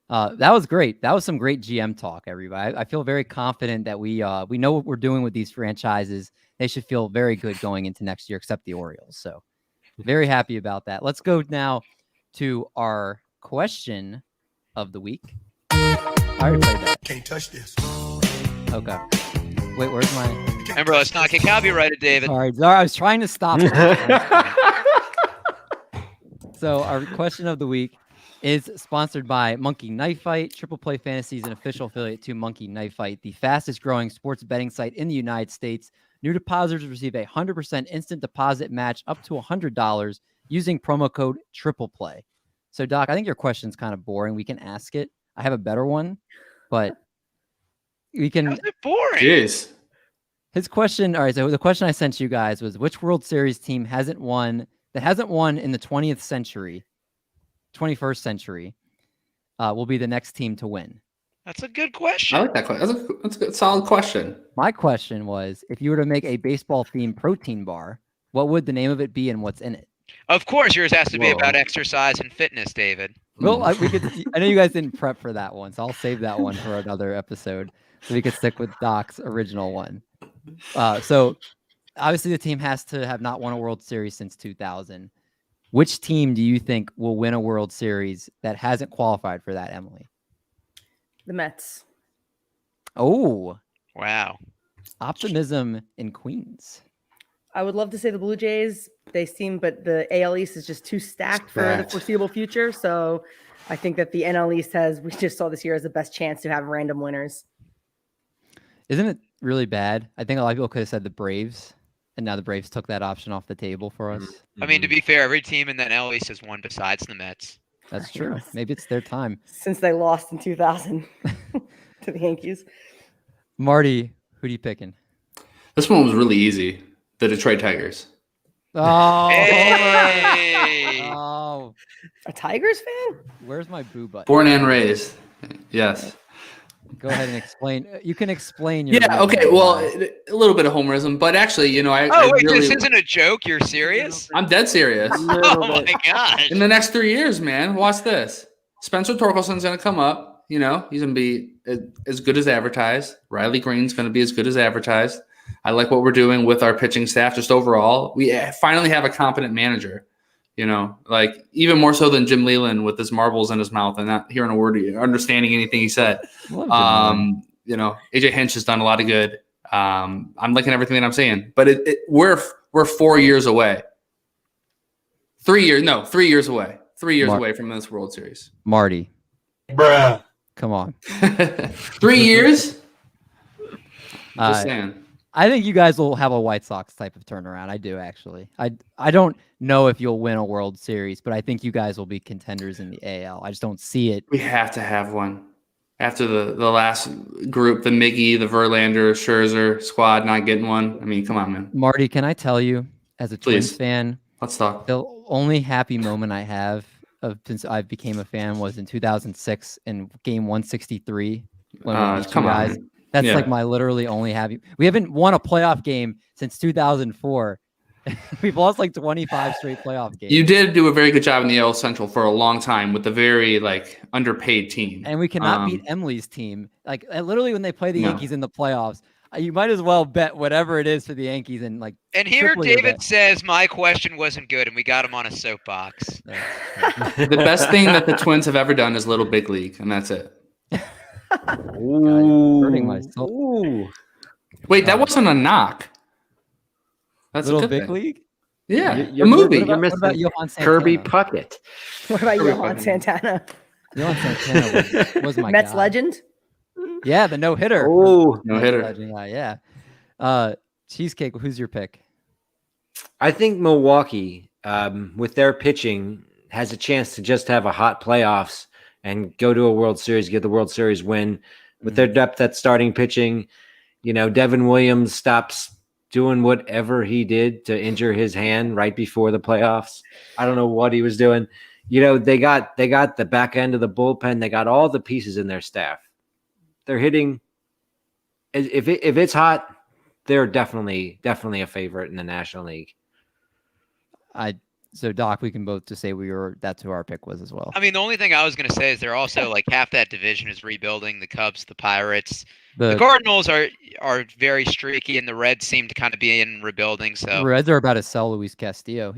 That was great. That was some great GM talk, everybody. I feel very confident that we know what we're doing with these franchises. They should feel very good going into next year, except the Orioles. So very happy about that. Let's go now to our question of the week. I already played that. Can't touch this. Okay. Wait, where's my... Remember, let's not get copyrighted, David. Sorry, I was trying to stop. So our question of the week is sponsored by Monkey Knife Fight. Triple Play Fantasy is an official affiliate to Monkey Knife Fight, the fastest growing sports betting site in the United States. New depositors receive a 100% instant deposit match up to $100 using promo code Triple Play. So, Doc, I think your question's kind of boring. We can ask it. I have a better one, but we can. How's it boring? Jeez. His question. All right. So the question I sent you guys was, which World Series team hasn't won in the 20th century, 21st century, will be the next team to win? That's a good question. I like that question. That's a good, solid question. My question was, if you were to make a baseball-themed protein bar, what would the name of it be and what's in it? Of course, yours has to be Whoa. about exercise and fitness, David. Well, we could. I know you guys didn't prep for that one, so I'll save that one for another episode, so we could stick with Doc's original one. So obviously, the team has to have not won a World Series since 2000. Which team do you think will win a World Series that hasn't qualified for that, Emily? The Mets. Oh, Wow. optimism in Queens. I would love to say the Blue Jays. They seem, but the AL East is just too stacked for the Stacked. foreseeable future. So I think that the NL East we just saw this year as the best chance to have random winners. Isn't it really bad? I think a lot of people could have said the Braves, and now the Braves took that option off the table for us. I mean, to be fair, every team in that NL East has won besides the Mets. That's true. Maybe it's their time. Since they lost in 2000 to the Yankees. Marty, who do you picking? This one was really easy. The Detroit Tigers. Oh, Hey! oh, A Tigers fan? where's my boo button? Born and raised. Yes. Go ahead and explain. You can explain your. Yeah. Okay. reasoning Well, why. a little bit of homerism, but actually, you know, I Oh, wait, really, this isn't a joke. You're serious? I'm dead serious. Oh, my gosh. In the next 3 years, man, watch this. Spencer Torkelson's going to come up. You know, he's going to be as good as advertised. Riley Green's going to be as good as advertised. I like what we're doing with our pitching staff. Just overall, we finally have a competent manager. You know, like even more so than Jim Leland with his marbles in his mouth and not hearing a word, understanding anything he said. Love Jim Leland. You know, AJ Hinch has done a lot of good. I'm liking everything that I'm saying, but we're 4 years away. 3 years, no, 3 years away. 3 years away from this World Series. Marty, Bruh. come on. 3 years. Just saying. I think you guys will have a White Sox type of turnaround. I do actually. I don't know if you'll win a World Series, but I think you guys will be contenders in the AL. I just don't see it. We have to have one after the last group, the Miggy, the Verlander, Scherzer squad not getting one. I mean, come on, man. Marty, can I tell you, as a Twins Please. fan, Let's talk. the only happy moment I have since I became a fan was in 2006 in Game 163 when we beat you Come guys. on. That's Yeah. like my literally only happy. We haven't won a playoff game since 2004. We've lost like 25 straight playoff games. You did do a very good job in the AL Central for a long time with a very underpaid team. And we cannot beat Emily's team. Like literally when they play the No. Yankees in the playoffs, you might as well bet whatever it is for the Yankees and like. And here triple your David bet. says my question wasn't good, and we got him on a soapbox. The best thing that the Twins have ever done is Little Big League, and that's it. Hurting myself. Ooh. Wait, that wasn't a knock. That's Little a good Big thing. League. Yeah, You're a movie. You're What about missing Johan Santana? Kirby Puckett. What about Kirby Johan Puckett. Santana? Johan Santana was my Mets guy. legend? Yeah, the no hitter. Oh, No hitter. Yeah. Cheesecake. Who's your pick? I think Milwaukee, with their pitching, has a chance to just have a hot playoffs and go to a World Series, get the World Series win. With their depth at starting pitching, you know, Devin Williams stops doing whatever he did to injure his hand right before the playoffs. I don't know what he was doing. You know, they got the back end of the bullpen. They got all the pieces in their staff. They're hitting. If it's hot, they're definitely a favorite in the National League. So Doc, we can both just say that's who our pick was as well. I mean, the only thing I was going to say is they're also like half that division is rebuilding. The Cubs, the Pirates, the Cardinals are very streaky, and the Reds seem to kind of be in rebuilding. So The Reds are about to sell Luis Castillo.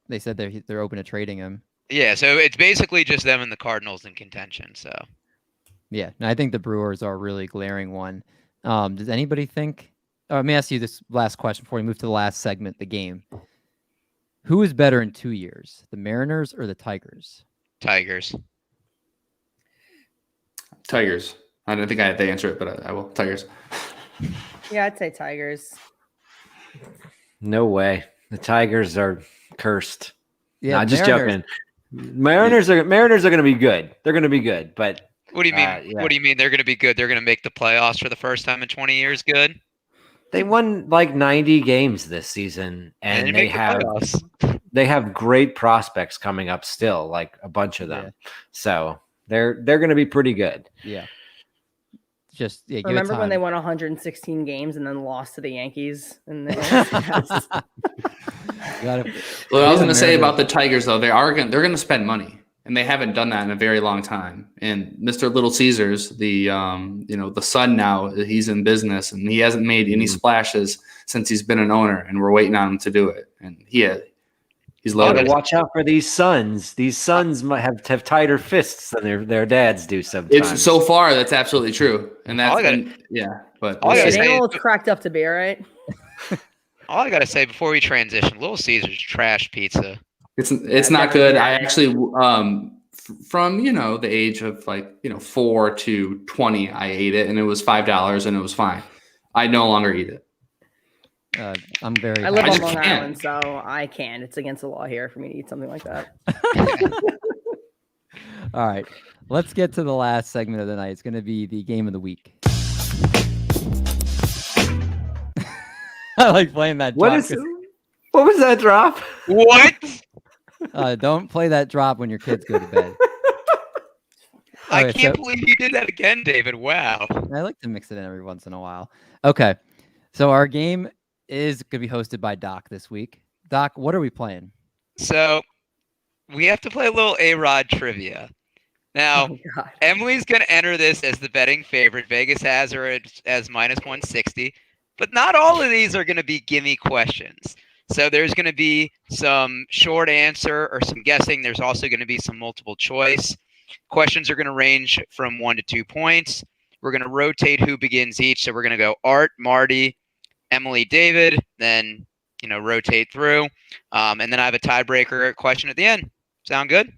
They said they're open to trading him. yeah, so it's basically just them and the Cardinals in contention. So Yeah, and I think the Brewers are a really glaring one. Does anybody think? Let me ask you this last question before we move to the last segment, the game. Who is better in 2 years, the Mariners or the Tigers? Tigers. Tigers. I don't think I have to answer it, but I will. Tigers. Yeah, I'd say Tigers. No way. The Tigers are cursed. Yeah, Nah, just Mariners- joking. Mariners are going to be good. They're going to be good, but What do you mean? yeah. What do you mean they're going to be good? They're going to make the playoffs for the first time in 20 years. Good. they won like 90 games this season, and they they make the have playoffs. great prospects coming up still, like a bunch of them. Yeah. So they're going to be pretty good. Yeah. Just give Remember it when they time. won 116 games and then lost to the Yankees? And yes. What I was going to say about the Tigers, though, they're going to spend money, and they haven't done that in a very long time. And Mr. Little Caesars, the son now, he's in business, and he hasn't made any splashes since he's been an owner, and we're waiting on him to do it. And he's loaded. Gotta watch out for these sons. These sons might have tighter fists than their dads do sometimes. It's so far that's absolutely true, and that's But All I gotta It say ain't all is- it's cracked up to be, all right? All I gotta say before we transition, Little Caesars trash pizza. it's not good. I actually from the age of 4 to 20, I ate it, and it was $5, and it was fine. I no longer eat it. I'm very. I live I on just Long can't. Island, so I can. It's against the law here for me to eat something like that. All right, let's get to the last segment of the night. It's going to be the game of the week. I like playing that. What was that drop? What? Don't play that drop when your kids go to bed. I Okay, can't so- believe you did that again, David. Wow. I like to mix it in every once in a while. Okay, so our game is going to be hosted by Doc this week. Doc, what are we playing? So we have to play a little A-Rod trivia. Now, Oh, God. Emily's going to enter this as the betting favorite. Vegas has her as minus 160. But not all of these are going to be gimme questions. So there's going to be some short answer or some guessing. There's also going to be some multiple choice. Questions are going to range from 1 to 2 points. We're going to rotate who begins each. So we're going to go Art, Marty, Emily, David, then rotate through. And then I have a tiebreaker question at the end. Sound good?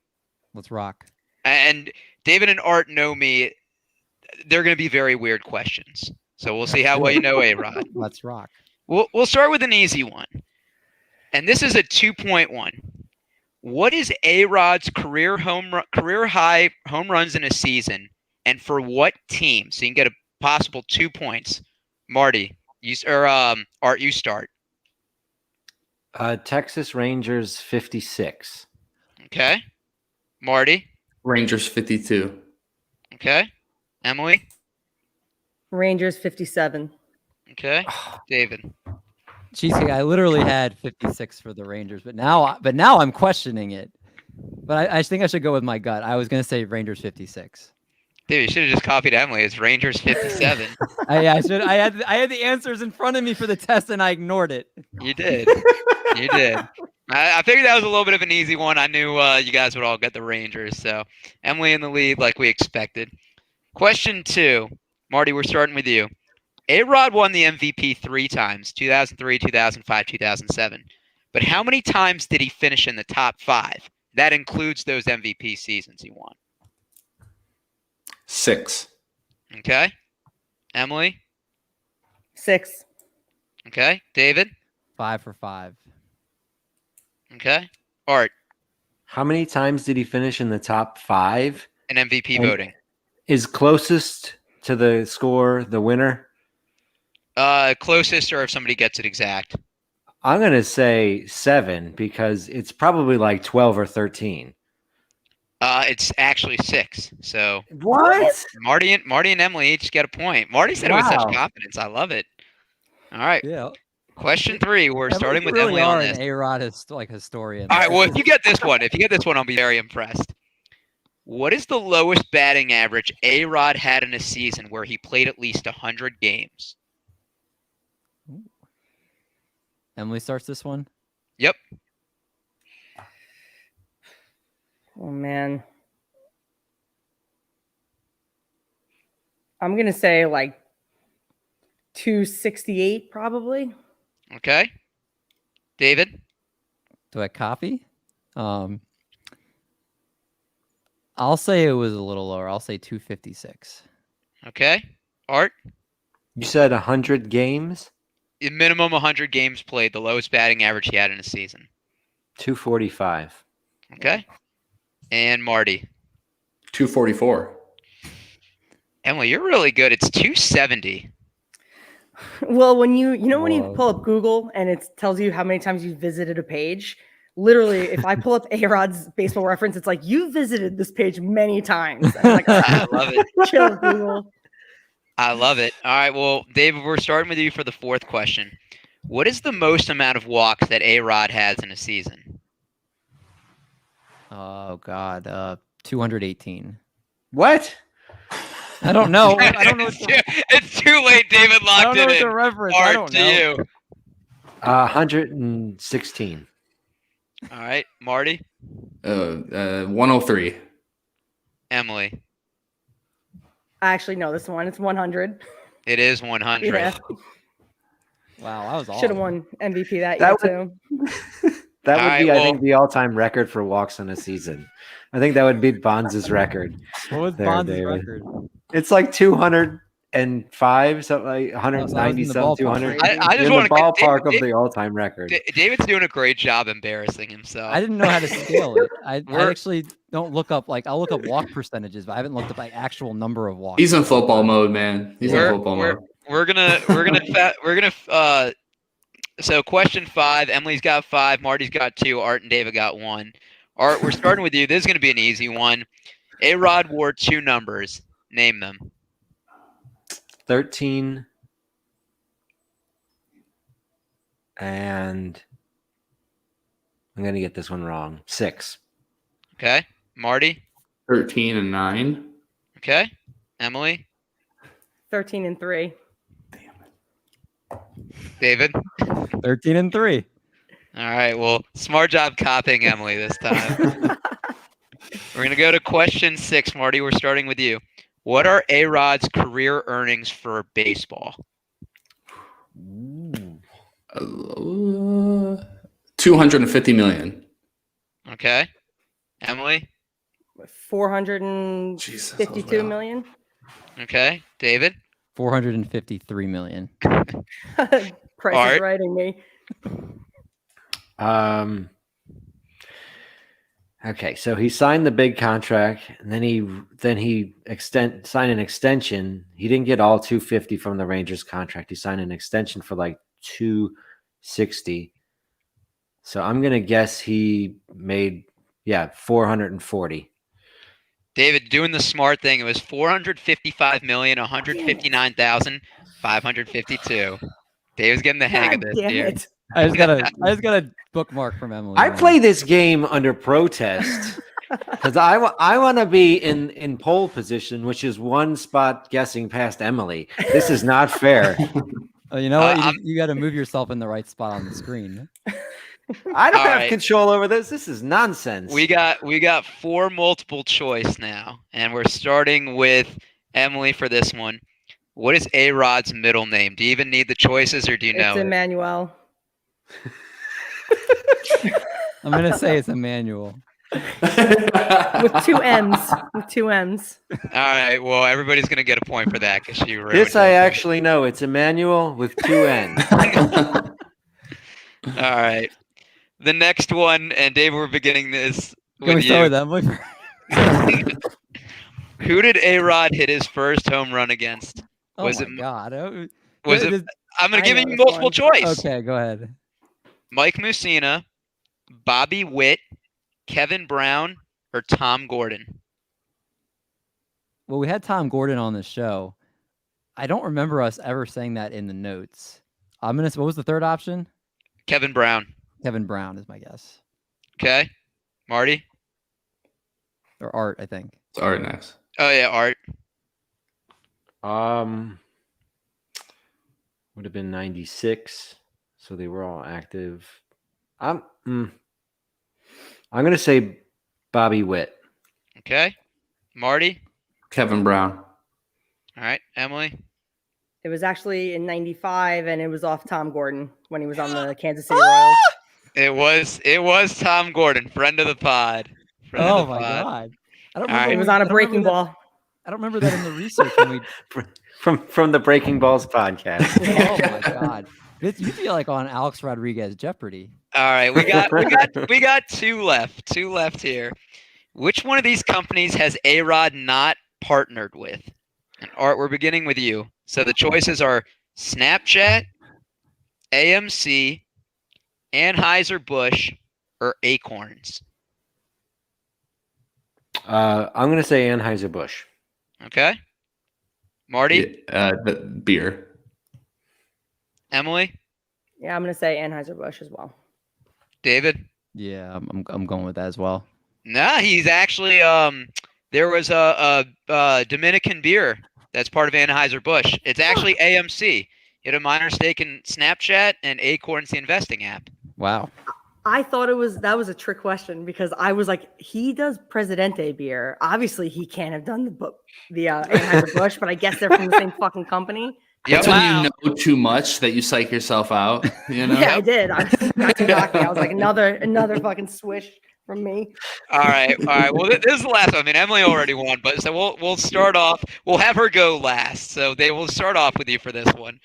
Let's rock. And David and Art know me. They're going to be very weird questions. So we'll see how well you know A-Rod. Let's rock. We'll start with an easy one. And this is a 2-point one. What is A-Rod's career high home runs in a season, and for what team? So you can get a possible 2 points. Marty, Art, you start. Texas Rangers 56. Okay. Marty. Rangers 52. Okay. Emily. Rangers 57. Okay. David. Cheesecake. I literally had 56 for the Rangers, but now I'm questioning it. But I think I should go with my gut. I was going to say Rangers 56. Dude, you should have just copied Emily. It's Rangers 57. I should. I had the answers in front of me for the test, and I ignored it. You did. You did. I figured that was a little bit of an easy one. I knew you guys would all get the Rangers. So Emily in the lead like we expected. Question 2. Marty, we're starting with you. A-Rod won the MVP 3 times, 2003, 2005, 2007. But how many times did he finish in the top 5? That includes those MVP seasons he won. 6. Okay. Emily? 6. Okay. David? 5 for 5. Okay. Art? How many times did he finish in the top 5? And MVP And voting. Is closest to the score the winner? Closest, or if somebody gets it exact. I'm going to say 7 because it's probably like 12 or 13. It's actually 6. So What? Marty and Emily each get a point. Marty said it with such Wow. confidence. I love it. All right. Yeah. Question 3. We're starting with really Emily on are this. an A-Rod historian. All right. Well, if you get this one, I'll be very impressed. What is the lowest batting average A-Rod had in a season where he played at least 100 games? Emily starts this one. Yep. Oh, man. I'm going to say like 268 probably. Okay. David? Do I copy? I'll say it was a little lower. I'll say 256. Okay. Art? You said 100 games? Minimum 100 games played, the lowest batting average he had in a season. 245. Okay. And Marty? 244. Emily, you're really good. It's 270. Well, when when you Whoa. pull up Google and it tells you how many times you visited a page, literally, if I pull up A-Rod's baseball reference, it's like, you visited this page many times. And I'm like, I love it. chill, Google. I love it. All right, well, David, we're starting with you for the fourth question. What is the most amount of walks that A-Rod has in a season? Oh God, 218. What? I don't know. I don't know. It's too late. David I locked don't know it what the in. reference. I Art, don't to know. you. 116. All right, Marty, 103. Emily. Actually, no, this one it's 100. It is 100. Yeah, Wow, I was should have off. won MVP that That year would- too. That All would right, be, I well- think, the all-time record for walks in a season. I think that would beat Bonds' record. What was There, Bonds' David. record? It's like 205, something like Oh, so I was 190 in the something, ballpark. 200. Crazy. I just You're in want the to ballpark of the all-time record. David's doing a great job embarrassing himself. I didn't know how to scale it. I We're- actually don't look up I'll look up walk percentages, but I haven't looked up actual number of walks. He's in football mode, man. He's in We're- football we're- mode. So question 5, Emily's got 5, Marty's got 2, Art and David got 1. Art, we're starting with you. This is going to be an easy one. A-Rod wore 2 numbers. Name them. 13 and I'm going to get this one wrong. 6. Okay. Marty. 13 and 9. Okay. Emily. 13 and 3. David. 13 and 3. All right. Well, smart job copying Emily this time. We're going to go to question 6, Marty. We're starting with you. What are A-Rod's career earnings for baseball? 250 million. Okay. Emily. 452 million. Okay. David. 453 million. Price Art. is writing me. Okay, so he signed the big contract, and then he signed an extension. He didn't get all 250 from the Rangers contract. He signed an extension for like 260. So I'm gonna guess he made 440. David doing the smart thing. It was 455,159,552. David's getting the hang of God this damn here. it. I just got a bookmark from Emily. I play this game under protest because I want to be in pole position, which is one spot guessing past Emily. This is not fair. You know what? I'm- You got to move yourself in the right spot on the screen. I don't All have right. control over this. This is nonsense. We got 4 multiple choice now, and we're starting with Emily for this one. What is A-Rod's middle name? Do you even need the choices, or do you know? It's it? Emmanuel. I'm gonna say it's Emmanuel. With 2 M's. With 2 M's. All right. Well, everybody's gonna get a point for that because you ruined This it. I actually know. It's Emmanuel with 2 N's. All right. The next one, and Dave, we're beginning this Can we with start you. with Emily? Who did A-Rod hit his first home run against? Oh Was my it- God. Was it? Does- I'm gonna I give know you this multiple one. choice. Okay, go ahead. Mike Mussina, Bobby Witt, Kevin Brown, or Tom Gordon? Well, we had Tom Gordon on the show. I don't remember us ever saying that in the notes. What was the third option? Kevin Brown. Kevin Brown is my guess. Okay. Marty? Or Art, I think. Sorry, next. Oh, yeah, Art. Would have been 96. So they were all active. I'm gonna say Bobby Witt. Okay. Marty? Kevin Brown. All right. Emily? It was actually in 95, and it was off Tom Gordon when he was on the Kansas City Royals. It was Tom Gordon, friend of the pod. Friend of Oh the my pod. God. I don't All right. It remember was we- on I a don't breaking remember ball. that- I don't remember that in the research when we. From the Breaking Balls podcast. Oh my God. You feel like on Alex Rodriguez Jeopardy. All right, we got 2 left. 2 left here. Which one of these companies has A-Rod not partnered with? And Art, we're beginning with you. So the choices are Snapchat, AMC, Anheuser-Busch, or Acorns. I'm gonna say Anheuser-Busch. Okay. Marty, The beer. Emily, Yeah, I'm gonna say Anheuser-Busch as well. David. Yeah, I'm going with that as well. Nah, he's actually there was a Dominican beer that's part of Anheuser-Busch. It's actually AMC. He had a minor stake in Snapchat, and Acorn's the investing app. Wow. I thought that was a trick question because I was like, he does Presidente beer. Obviously, he can't have done the Anheuser-Busch, but I guess they're from the same fucking company. Yep. That's when you know too much that you psych yourself out. You know. Yeah, I did. I got too cocky. I was like, another fucking swish from me. All right. Well, this is the last one. I mean, Emily already won, but so we'll start off. We'll have her go last. So they will start off with you for this one.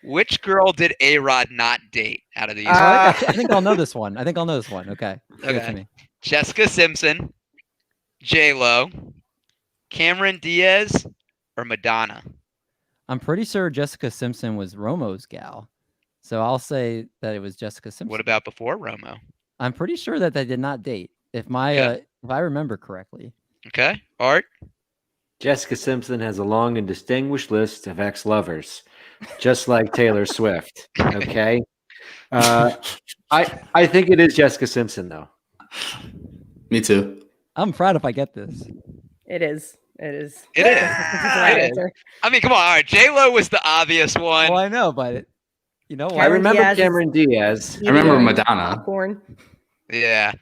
Which girl did A-Rod not date out of these? I think I'll know this one. Okay. Give it to me. Jessica Simpson, J-Lo, Cameron Diaz, or Madonna? I'm pretty sure Jessica Simpson was Romo's gal. So I'll say that it was Jessica Simpson. What about before Romo? I'm pretty sure that they did not date. If I remember correctly. Okay. Art? Jessica Simpson has a long and distinguished list of ex-lovers, just like Taylor Swift. Okay. I think it is Jessica Simpson, though. Me too. I'm proud if I get this. It is. It is. Right answer. I mean, come on. All right. J-Lo was the obvious one. Well, I know, but you know what? I remember Diaz. Cameron Diaz. I remember Madonna. Popcorn. Yeah.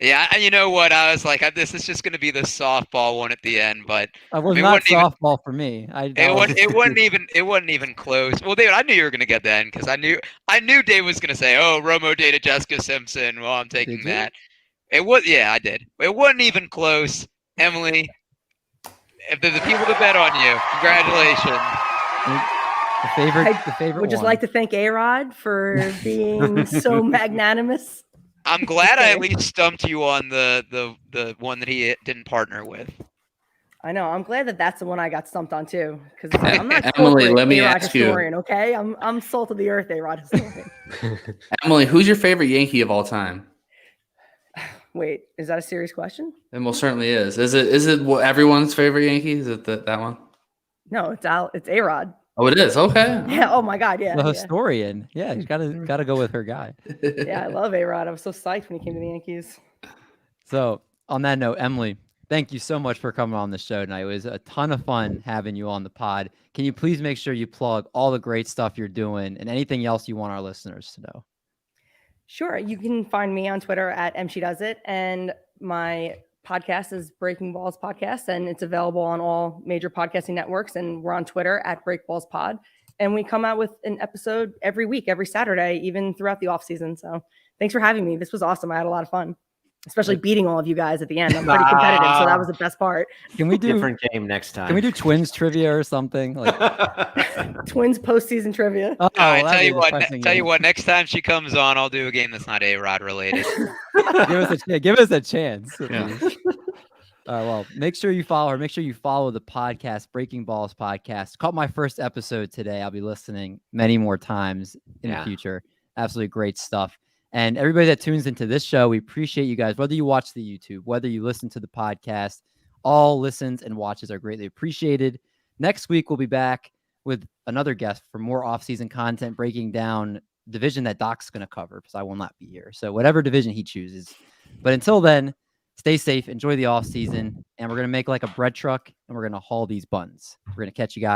Yeah. And you know what? I was like, this is just going to be the softball one at the end, but It was it not wasn't even- softball for me. it wasn't even close. Well, David, I knew you were going to get that because I knew Dave was going to say, "Oh, Romo dated Jessica Simpson." Well, I'm taking Did you? that. It was, yeah, I did. It wasn't even close. Emily, if there's the people to bet on you, congratulations. The favorite Would just one. like to thank A-Rod for being so magnanimous. I'm glad I at least stumped you on the one that he didn't partner with. I know. I'm glad that that's the one I got stumped on too, because I'm not Emily, corporate let me A-Rod ask you. historian. Okay, I'm salt of the earth A-Rod historian. Emily, who's your favorite Yankee of all time? Wait, is that a serious question? It most certainly is. Is it everyone's favorite Yankee? Is it that one? No, it's A-Rod. Oh, it is. Okay. Yeah. Oh my God. Yeah. the Yeah. historian. Yeah, you gotta go with her guy. Yeah, I love A-Rod. I was so psyched when he came to the Yankees. So on that note, Emily, thank you so much for coming on the show tonight. It was a ton of fun having you on the pod. Can you please make sure you plug all the great stuff you're doing and anything else you want our listeners to know? Sure. You can find me on Twitter at MSheDoesIt, and my podcast is Breaking Balls Podcast, and it's available on all major podcasting networks. And we're on Twitter at BreakBallsPod, and we come out with an episode every week, every Saturday, even throughout the off season. So thanks for having me. This was awesome. I had a lot of fun, especially beating all of you guys at the end. I'm pretty competitive, so that was the best part. Can we do Different game next time. Can we do Twins trivia or something? Like, Twins postseason trivia. oh, All right, that'd tell be you a what. depressing Tell you game. what. Next time she comes on, I'll do a game that's not A-Rod related. Give us a chance. Yeah. Well, make sure you follow her. Make sure you follow the podcast, Breaking Balls Podcast. Caught my first episode today. I'll be listening many more times in the future. Absolutely great stuff. And everybody that tunes into this show, we appreciate you guys. Whether you watch the YouTube, whether you listen to the podcast, all listens and watches are greatly appreciated. Next week, we'll be back with another guest for more off-season content, breaking down division that Doc's going to cover because I will not be here. So whatever division he chooses. But until then, stay safe, enjoy the off season, and we're going to make like a bread truck and we're going to haul these buns. We're going to catch you guys.